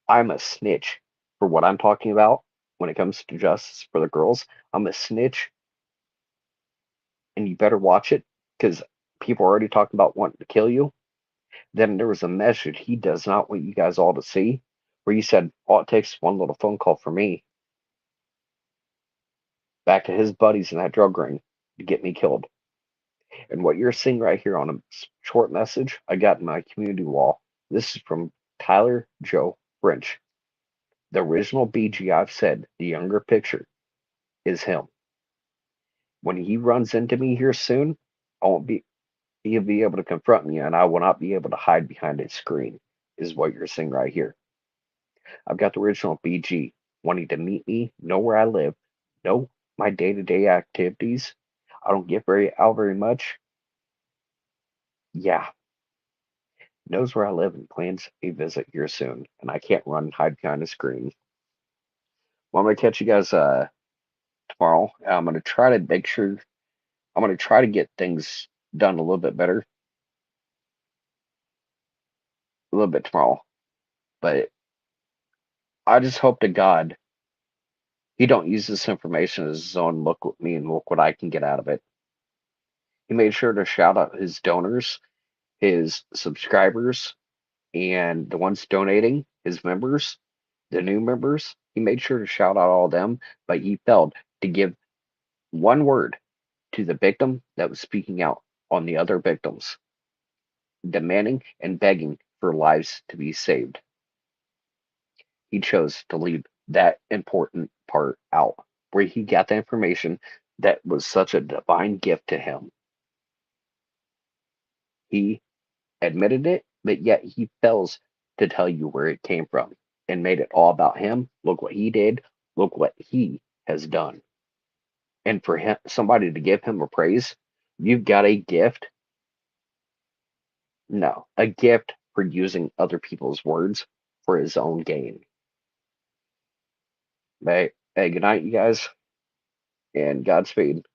S1: I'm a snitch for what I'm talking about when it comes to justice for the girls. I'm a snitch, and you better watch it because people are already talking about wanting to kill you. Then there was a message he does not want you guys all to see where he said, all it takes is one little phone call for me back to his buddies in that drug ring to get me killed. And what you're seeing right here on a short message I got in my community wall, this is from Tyler Joe French. The original BG I've said, the younger picture, is him. When he runs into me here soon, I won't be he'll be able to confront me and I will not be able to hide behind a screen, is what you're seeing right here. I've got the original BG wanting to meet me, know where I live, know my day-to-day activities. I don't get out very much. Yeah, knows where I live and plans a visit here soon, and I can't run and hide behind a screen. Well, I'm gonna catch you guys tomorrow. I'm gonna try to make sure I'm gonna try to get things done a little bit better, a little bit tomorrow. But I just hope to God he don't use this information as his own. Look at me and look what I can get out of it. He made sure to shout out his donors, his subscribers, and the ones donating, his members, the new members. He made sure to shout out all of them, but he failed to give one word to the victim that was speaking out on the other victims, demanding and begging for lives to be saved. He chose to leave that important part out, where he got the information that was such a divine gift to him. He admitted it, but yet he fails to tell you where it came from and made it all about him. Look what he did. Look what he has done. And for him, somebody to give him a praise, you've got a gift. No, a gift for using other people's words for his own gain. Hey, good night, you guys, and Godspeed.